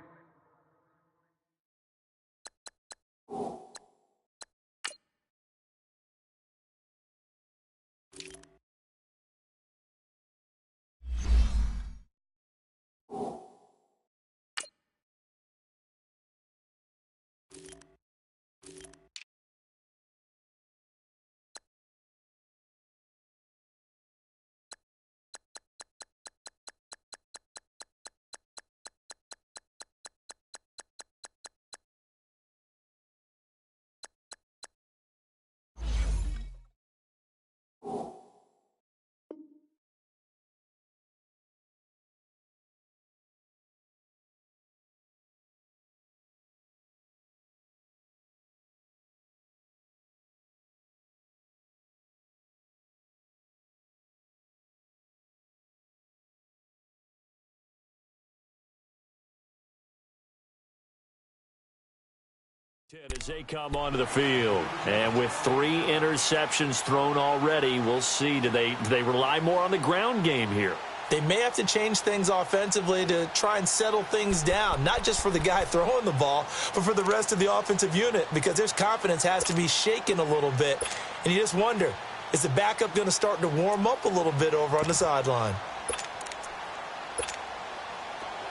As they come onto the field, and with 3 interceptions thrown already, we'll see, do they rely more on the ground game here? They may have to change things offensively to try and settle things down, not just for the guy throwing the ball, but for the rest of the offensive unit, because their confidence has to be shaken a little bit. And you just wonder, is the backup going to start to warm up a little bit over on the sideline?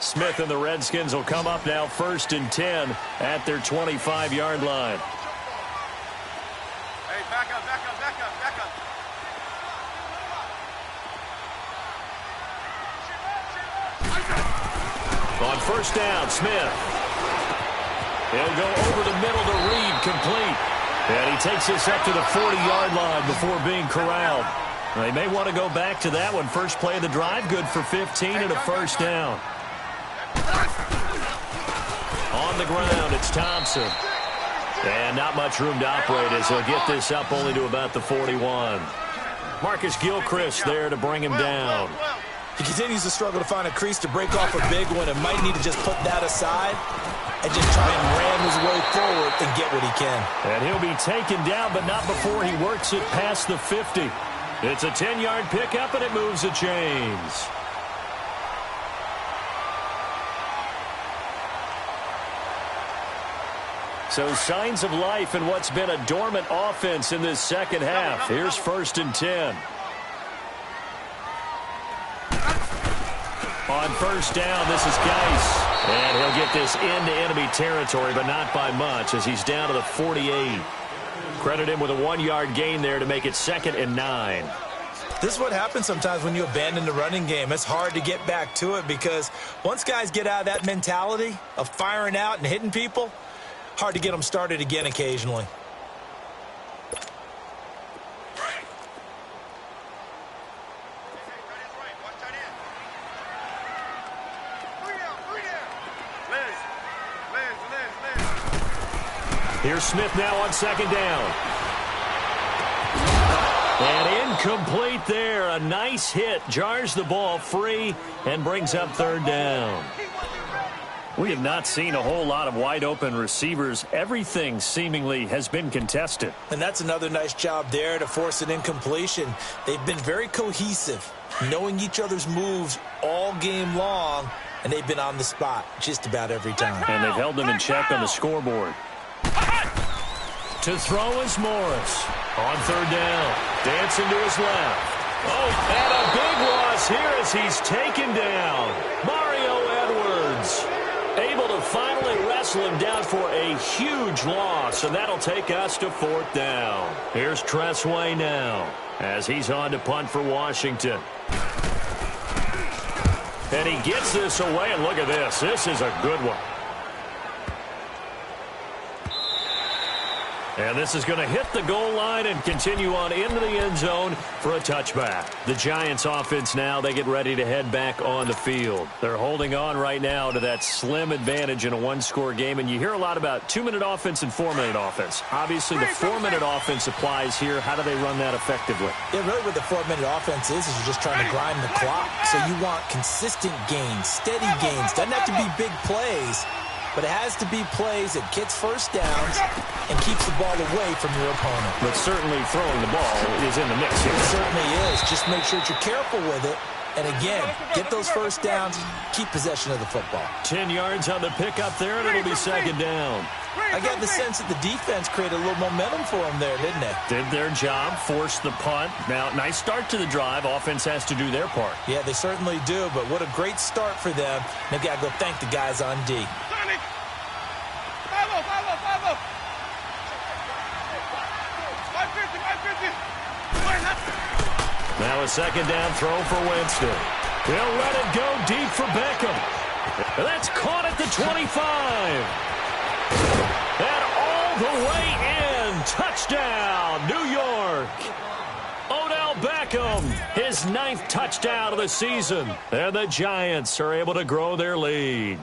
Smith and the Redskins will come up now 1st and 10 at their 25-yard line. Hey, back up. On 1st down, Smith. He'll go over the middle to Reed, complete. And he takes this up to the 40-yard line before being corralled. They may want to go back to that one. First play of the drive, good for 15 and a 1st down. On the ground, it's Thompson. And not much room to operate as he'll get this up only to about the 41. Marcus Gilchrist there to bring him down. He continues to struggle to find a crease to break off a big one and might need to just put that aside and just try and ram his way forward and get what he can. And he'll be taken down, but not before he works it past the 50. It's a 10-yard pickup, and it moves the chains. So signs of life in what's been a dormant offense in this second half. Here's 1st and 10. On 1st down, this is Geis. And he'll get this into enemy territory, but not by much as he's down to the 48. Credit him with a 1-yard gain there to make it 2nd and 9. This is what happens sometimes when you abandon the running game. It's hard to get back to it because once guys get out of that mentality of firing out and hitting people, hard to get them started again occasionally. Here's Smith now on 2nd down. And incomplete there. A nice hit. Jars the ball free and brings up 3rd down. We have not seen a whole lot of wide-open receivers. Everything seemingly has been contested. And that's another nice job there to force an incompletion. They've been very cohesive, knowing each other's moves all game long, and they've been on the spot just about every time. And they've held them in check on the scoreboard. To throw is Morris. On 3rd down, dancing to his left. Oh, and a big loss here as he's taken down. Mario Edwards able to finally wrestle him down for a huge loss, and that'll take us to 4th down. Here's Tressway now as he's on to punt for Washington. And he gets this away, and look at this. This is a good one. And this is going to hit the goal line and continue on into the end zone for a touchback. The Giants offense now, they get ready to head back on the field. They're holding on right now to that slim advantage in a 1-score game. And you hear a lot about 2-minute offense and 4-minute offense. Obviously, the 4-minute offense applies here. How do they run that effectively? Yeah, really what the 4-minute offense is you're just trying to grind the clock. So you want consistent gains, steady gains. Doesn't have to be big plays, but it has to be plays that gets 1st downs and keeps the ball away from your opponent. But certainly throwing the ball is in the mix here. It certainly is. Just make sure that you're careful with it. And again, get those 1st downs, keep possession of the football. 10 yards on the pickup there, and it'll be 2nd down. I got the sense that the defense created a little momentum for them there, didn't they? Did their job, forced the punt. Now, nice start to the drive. Offense has to do their part. Yeah, they certainly do, but what a great start for them. They've got to go thank the guys on D. Now a 2nd down throw for Winston. He'll let it go deep for Beckham. That's caught at the 25. And all the way in. Touchdown, New York. Odell Beckham, his 9th touchdown of the season. And the Giants are able to grow their lead.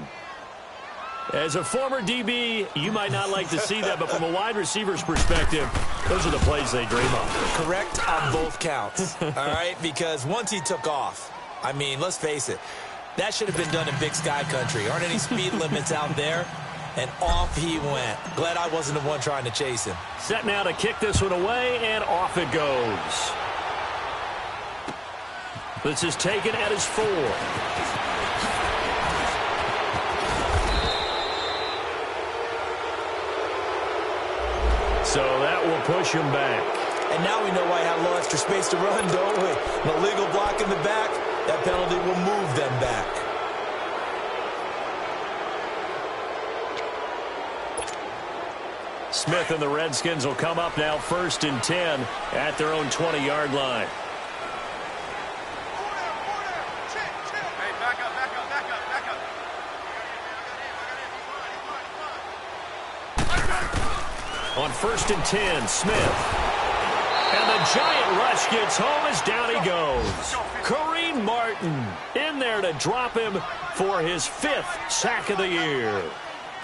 As a former DB, you might not like to see that, but from a wide receiver's perspective, those are the plays they dream of. Correct on both counts, all right? Because once he took off, I mean, let's face it, that should have been done in Big Sky Country. Aren't any speed limits out there? and off he went. Glad I wasn't the one trying to chase him. Set now to kick this one away, and off it goes. This is taken at his 4. So that will push him back. And now we know why he had a little extra space to run, don't we? An illegal block in the back, that penalty will move them back. Smith and the Redskins will come up now 1st and 10 at their own 20-yard line. Hey, back up. On 1st and 10, Smith. And the giant rush gets home as down he goes. Kareem Martin in there to drop him for his 5th sack of the year.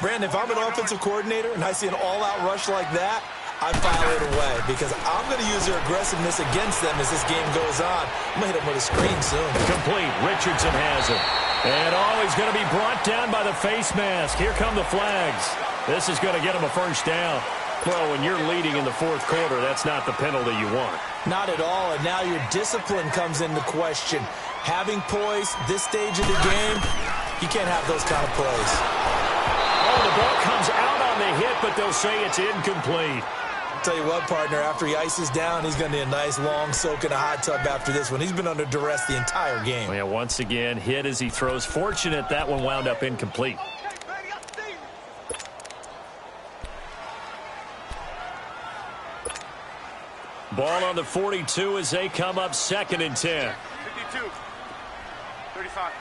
Brandon, if I'm an offensive coordinator and I see an all-out rush like that, I file it away because I'm going to use their aggressiveness against them as this game goes on. I'm going to hit them with a screen soon. Complete. Richardson has it. And he's going to be brought down by the face mask. Here come the flags. This is going to get him a 1st down. Well, when you're leading in the 4th quarter, that's not the penalty you want. Not at all, and now your discipline comes into question. Having poise this stage of the game, you can't have those kind of plays. Oh, the ball comes out on the hit, but they'll say it's incomplete. I'll tell you what, partner, after he ices down, he's going to need a nice long soak in a hot tub after this one. He's been under duress the entire game. Yeah, once again, hit as he throws. Fortunate that one wound up incomplete. Ball on the 42 as they come up 2nd and 10. 52. 35.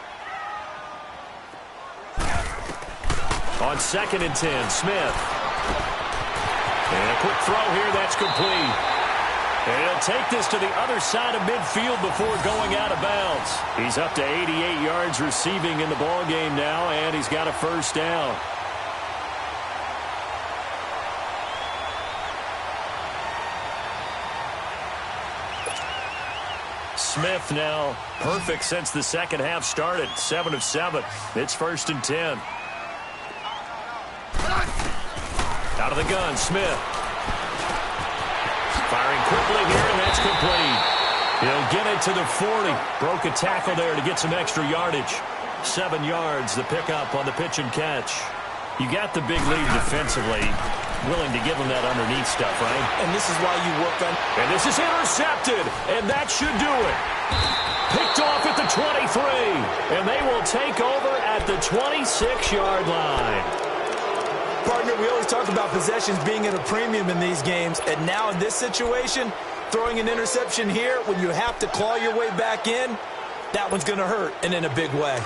On 2nd and 10, Smith. And a quick throw here, that's complete. And he'll take this to the other side of midfield before going out of bounds. He's up to 88 yards receiving in the ballgame now, and he's got a 1st down. Smith now perfect since the 2nd half started. 7 of 7. It's 1st and 10. Out of the gun, Smith. Firing quickly here, and that's complete. He'll get it to the 40. Broke a tackle there to get some extra yardage. 7 yards, the pickup on the pitch and catch. You got the big lead defensively. Willing to give him that underneath stuff, right? And this is why you work on... And this is intercepted, and that should do it. Picked off at the 23, and they will take over at the 26-yard line. Partner, we always talk about possessions being at a premium in these games, and now in this situation, throwing an interception here when you have to claw your way back in, that one's going to hurt, and in a big way.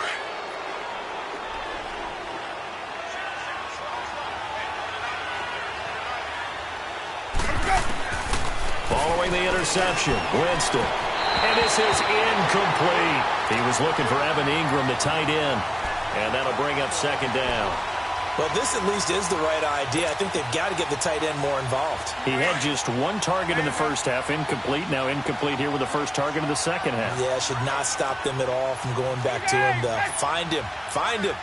Following the interception, Winston. And this is incomplete. He was looking for Evan Ingram, the tight end. And that'll bring up 2nd down. Well, this at least is the right idea. I think they've got to get the tight end more involved. He had just 1 target in the 1st half, incomplete. Now incomplete here with the 1st target in the 2nd half. Yeah, should not stop them at all from going back to him. Find him. Find him.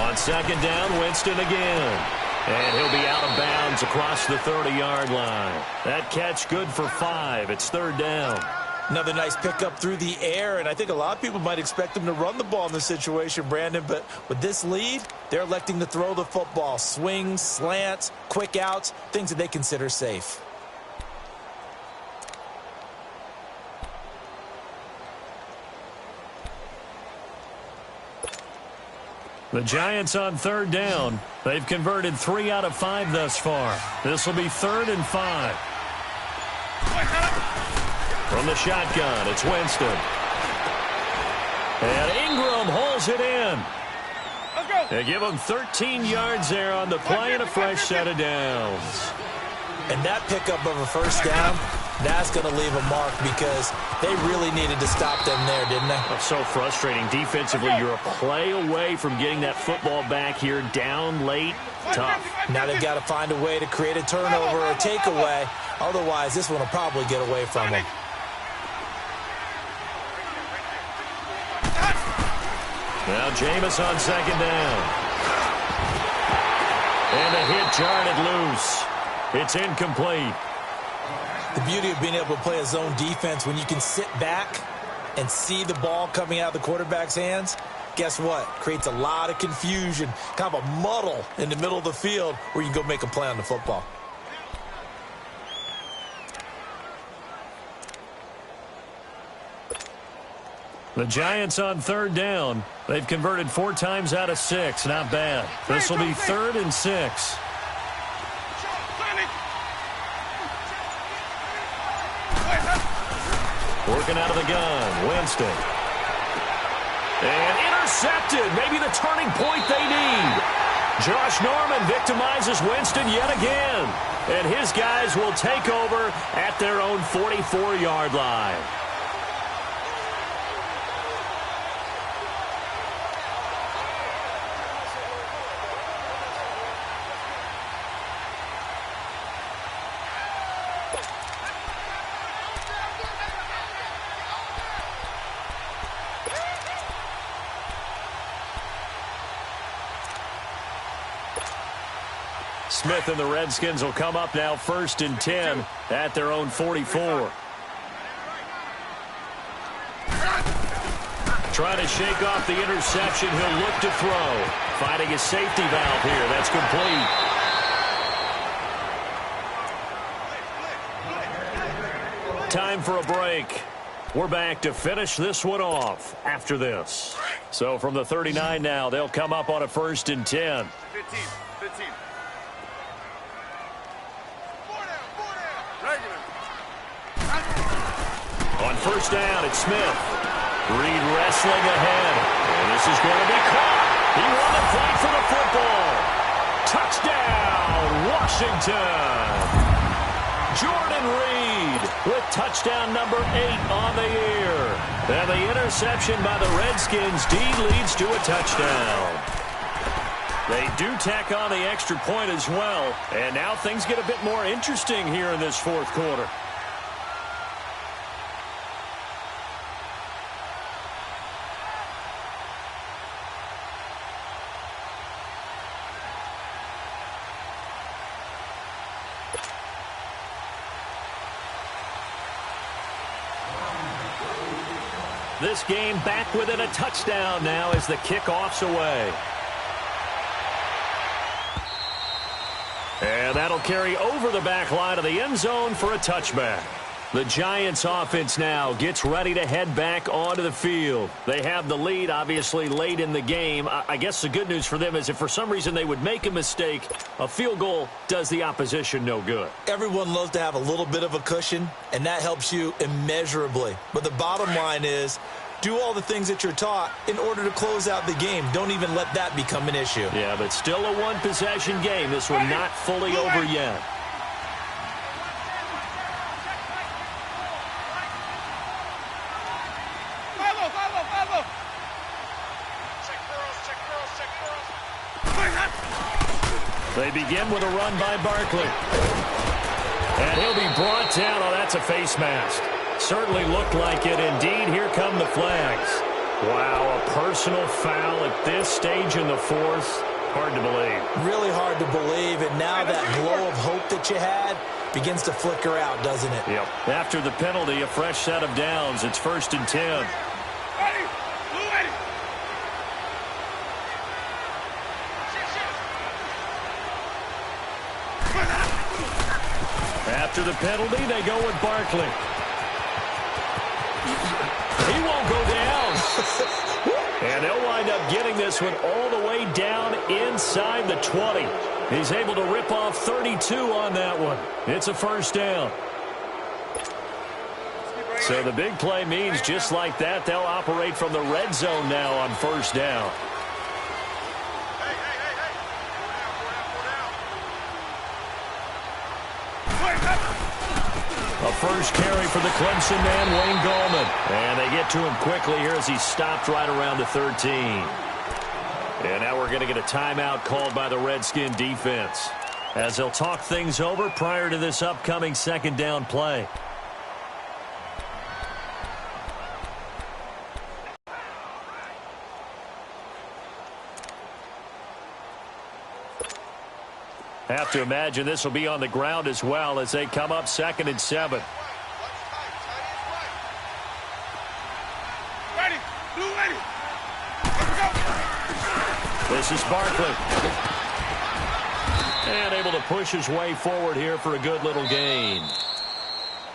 On 2nd down, Winston again. And he'll be out of bounds across the 30-yard line. That catch good for 5. It's 3rd down. Another nice pickup through the air, and I think a lot of people might expect him to run the ball in this situation, Brandon, but with this lead, they're electing to throw the football. Swings, slants, quick outs, things that they consider safe. The Giants on 3rd down. They've converted 3 out of 5 thus far. This will be 3rd and 5. From the shotgun, it's Winston. And Ingram holds it in. Let's go. They give him 13 yards there on the play and a fresh set of downs. And that pickup of a 1st down, that's going to leave a mark because they really needed to stop them there, didn't they? Oh, so frustrating. Defensively, you're a play away from getting that football back here down late. Tough. Now they've got to find a way to create a turnover or a takeaway. Otherwise, this one will probably get away from them. Now Jameis on second down. And the hit jarred it loose. It's incomplete. The beauty of being able to play a zone defense when you can sit back and see the ball coming out of the quarterback's hands, guess what? Creates a lot of confusion, kind of a muddle in the middle of the field where you can go make a play on the football. The Giants on third down. They've converted 4 times out of 6. Not bad. This will be 3rd and 6. Working out of the gun. Winston. And intercepted. Maybe the turning point they need. Josh Norman victimizes Winston yet again. And his guys will take over at their own 44-yard line. Smith and the Redskins will come up now 1st and 10 at their own 44. Trying to shake off the interception. He'll look to throw. Finding his safety valve here. That's complete. Time for a break. We're back to finish this one off after this. So from the 39 now, they'll come up on a 1st and 10. 15. On 1st down, it's Smith. Reed wrestling ahead. And this is going to be caught. He won the fight for the football. Touchdown, Washington. Jordan Reed with touchdown number 8 on the year. And the interception by the Redskins leads to a touchdown. They do tack on the extra point as well. And now things get a bit more interesting here in this 4th quarter. This game back within a touchdown now as the kickoff's away. And that'll carry over the back line of the end zone for a touchback. The Giants offense now gets ready to head back onto the field. They have the lead, obviously, late in the game. I guess the good news for them is if for some reason they would make a mistake, a field goal does the opposition no good. Everyone loves to have a little bit of a cushion, and that helps you immeasurably. But the bottom line is, do all the things that you're taught in order to close out the game. Don't even let that become an issue. Yeah, but still a one-possession game. This one not fully over yet. They begin with a run by Barkley. And he'll be brought down. Oh, that's a face mask. Certainly looked like it. Indeed, here come the flags. Wow, a personal foul at this stage in the 4th. Hard to believe. Really hard to believe. And now that glow of hope that you had begins to flicker out, doesn't it? Yep. After the penalty, a fresh set of downs. It's 1st and 10. After the penalty, they go with Barkley. He won't go down. And they'll wind up getting this one all the way down inside the 20. He's able to rip off 32 on that one. It's a 1st down. So the big play means just like that, they'll operate from the red zone now on 1st down. A first carry for the Clemson man, Wayne Gallman. And they get to him quickly here as he stopped right around the 13. And now we're going to get a timeout called by the Redskin defense as they'll talk things over prior to this upcoming 2nd down play. Have to imagine this will be on the ground as well as they come up 2nd and 7. Ready. Blue ready. This is Barkley. And able to push his way forward here for a good little gain.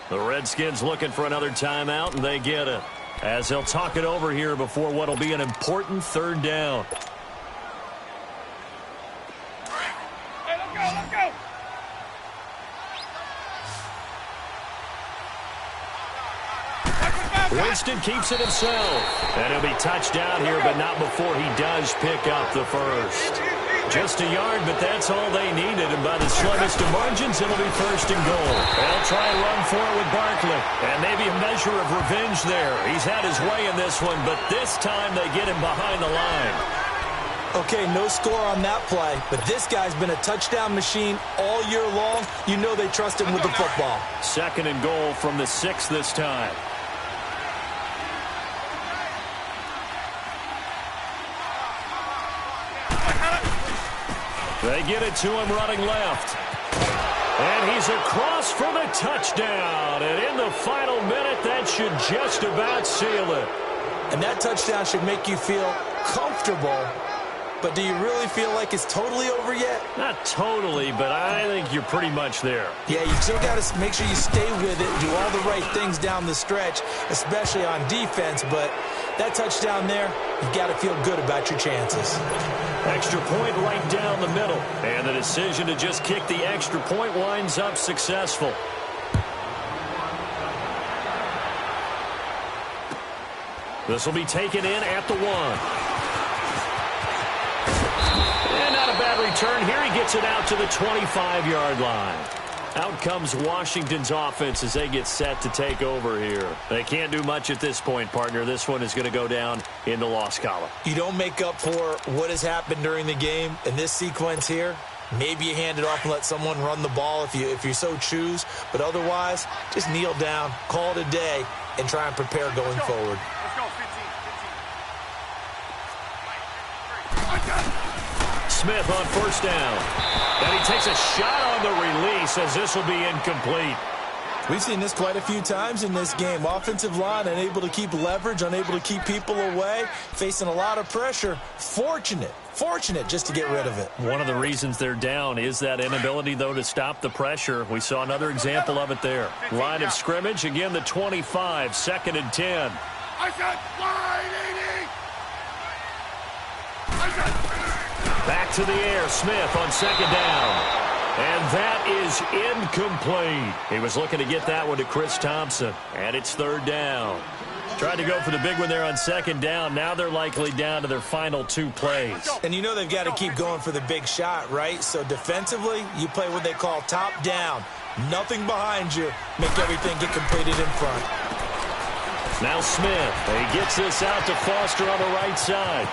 The Redskins looking for another timeout, and they get it. As they'll talk it over here before what will be an important 3rd down. Hey, let's go, let's go. Winston keeps it himself. And he'll be touched down here, but not before he does pick up the first. Just a yard, but that's all they needed. And by the slightest of margins, it'll be 1st and goal. They'll try and run for it with Barkley. And maybe a measure of revenge there. He's had his way in this one, but this time they get him behind the line. Okay, no score on that play, but this guy's been a touchdown machine all year long. You know they trust him with the football. 2nd and goal from the 6 this time. They get it to him running left. And he's across for the touchdown. And in the final minute, that should just about seal it. And that touchdown should make you feel comfortable. But do you really feel like it's totally over yet? Not totally, but I think you're pretty much there. Yeah, you still got to make sure you stay with it, do all the right things down the stretch, especially on defense. But that touchdown there, you got to feel good about your chances. Extra point right down the middle. And the decision to just kick the extra point winds up successful. This will be taken in at the 1. And not a bad return here. He gets it out to the 25-yard line. Out comes Washington's offense as they get set to take over here. They can't do much at this point, partner. This one is going to go down in the loss column. You don't make up for what has happened during the game in this sequence here. Maybe you hand it off and let someone run the ball if you so choose. But otherwise, just kneel down, call it a day, and try and prepare going forward. Let's go, 15. Smith on 1st down. And he takes a shot on the release as this will be incomplete. We've seen this quite a few times in this game. Offensive line unable to keep leverage, unable to keep people away, facing a lot of pressure. Fortunate just to get rid of it. One of the reasons they're down is that inability, though, to stop the pressure. We saw another example of it there. Line of scrimmage, again, the 25, 2nd and 10. I said wide 80. Back to the air, Smith on 2nd down. And that is incomplete. He was looking to get that one to Chris Thompson. And it's 3rd down. Tried to go for the big one there on 2nd down. Now they're likely down to their final 2 plays. And you know they've got to keep going for the big shot, right? So defensively, you play what they call top down. Nothing behind you. Make everything get completed in front. Now Smith. He gets this out to Foster on the right side.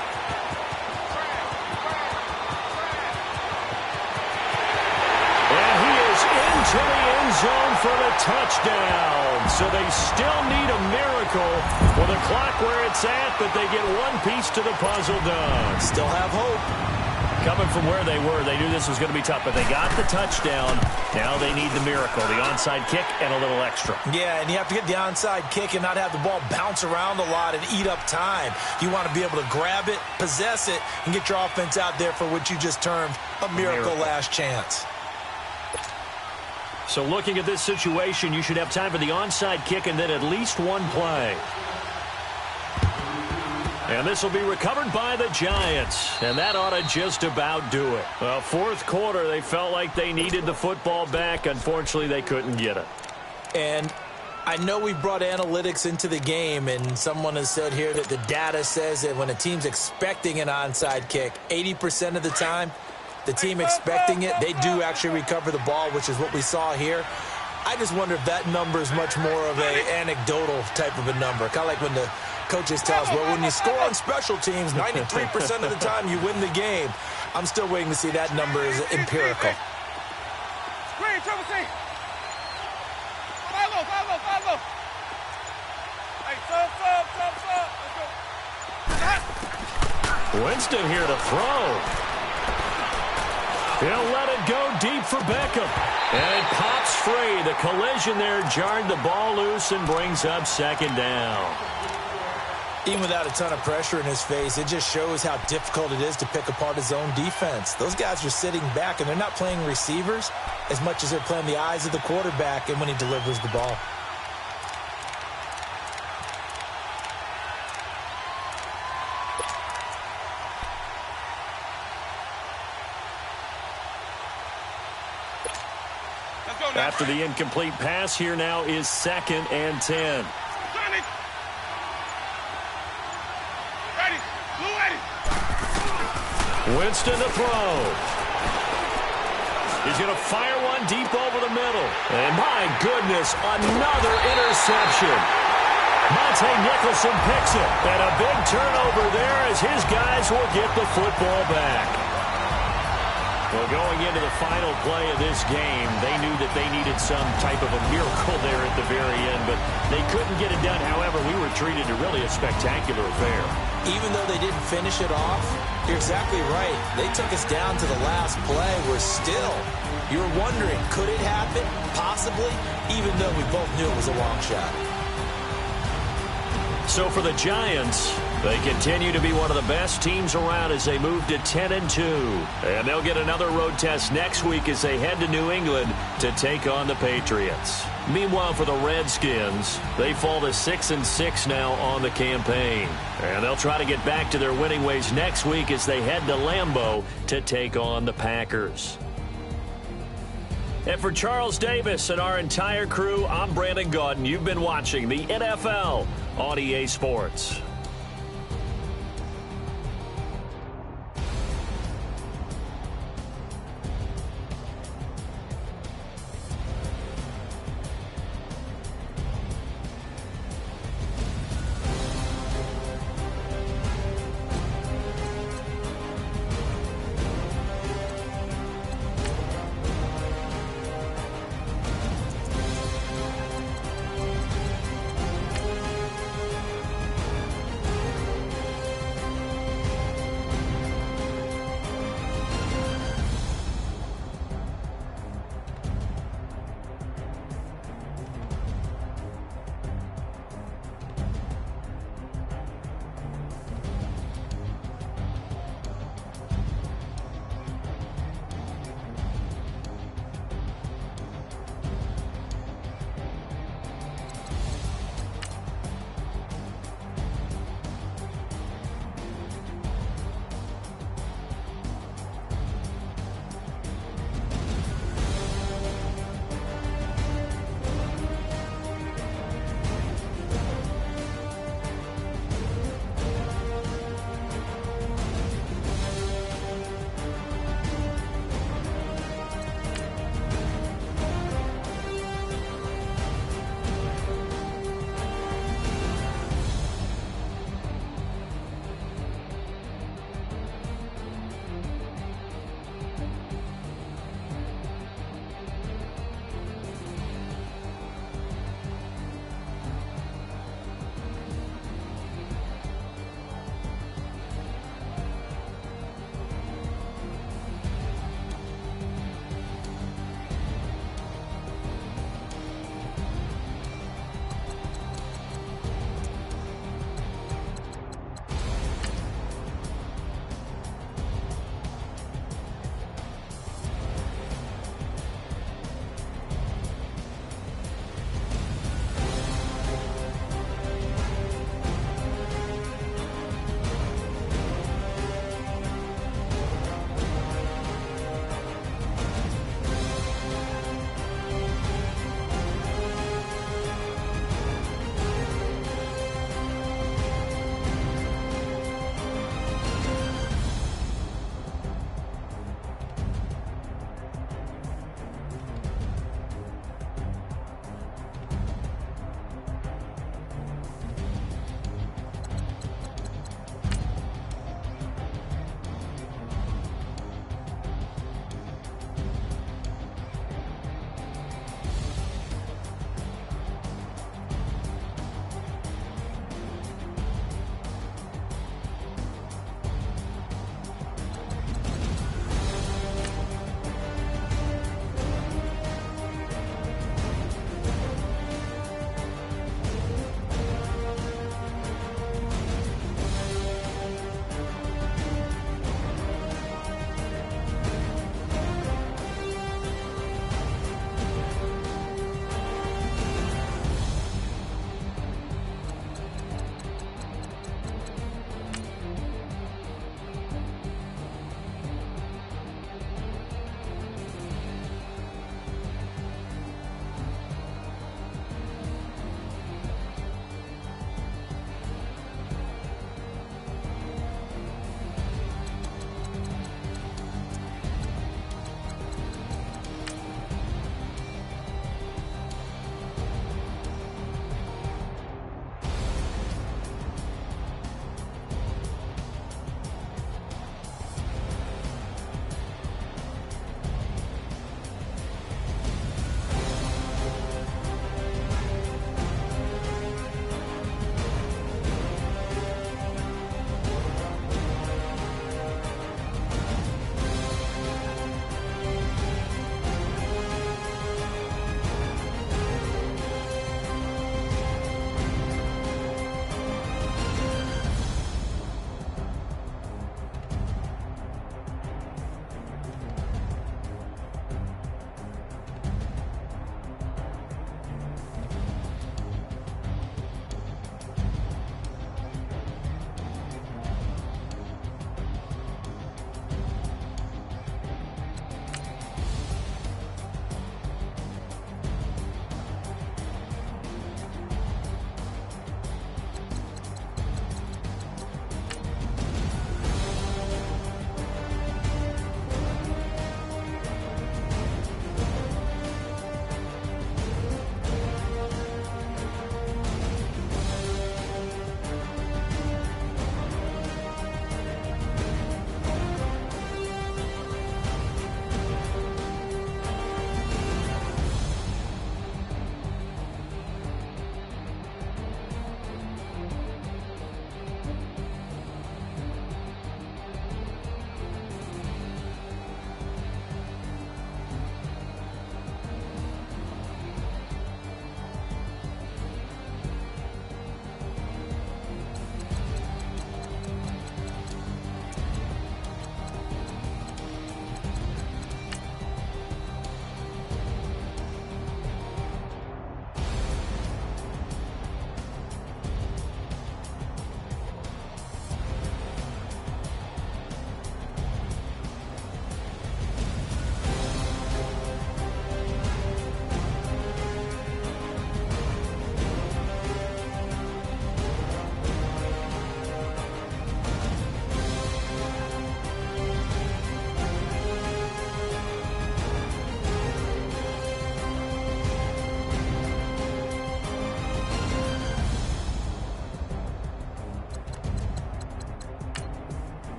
To the end zone for the touchdown. So they still need a miracle with a clock where it's at, but they get one piece to the puzzle done. Still have hope. Coming from where they were, they knew this was going to be tough, but they got the touchdown. Now they need the miracle, the onside kick and a little extra. Yeah, and you have to get the onside kick and not have the ball bounce around a lot and eat up time. You want to be able to grab it, possess it, and get your offense out there for what you just termed a miracle last chance. So looking at this situation, you should have time for the onside kick and then at least one play. And this will be recovered by the Giants. And that ought to just about do it. Well, 4th quarter, they felt like they needed the football back. Unfortunately, they couldn't get it. And I know we brought analytics into the game, and someone has said here that the data says that when a team's expecting an onside kick, 80% of the time, the team expecting it, they do actually recover the ball, which is what we saw here. I just wonder if that number is much more of an anecdotal type of a number. Kind of like when the coaches tell us, well, when you score on special teams, 93% of the time you win the game. I'm still waiting to see that number is empirical. Green, triple C. Follow. Hey, sub. Let's go. Winston here to throw. He'll let it go deep for Beckham. And it pops free. The collision there jarred the ball loose and brings up second down. Even without a ton of pressure in his face, it just shows how difficult it is to pick apart his own defense. Those guys are sitting back, and they're not playing receivers as much as they're playing the eyes of the quarterback and when he delivers the ball. After the incomplete pass, here now is 2nd and 10. Winston to throw. He's going to fire one deep over the middle. And my goodness, another interception. Monte Nicholson picks it. And a big turnover there as his guys will get the football back. Well, going into the final play of this game, they knew that they needed some type of a miracle there at the very end, but they couldn't get it done. However, we were treated to really a spectacular affair. Even though they didn't finish it off, you're exactly right. They took us down to the last play. We're still, you're wondering, could it happen? Possibly, even though we both knew it was a long shot. So for the Giants, they continue to be one of the best teams around as they move to 10-2. And they'll get another road test next week as they head to New England to take on the Patriots. Meanwhile, for the Redskins, they fall to 6-6 now on the campaign. And they'll try to get back to their winning ways next week as they head to Lambeau to take on the Packers. And for Charles Davis and our entire crew, I'm Brandon Gaudin. You've been watching the NFL on EA Sports.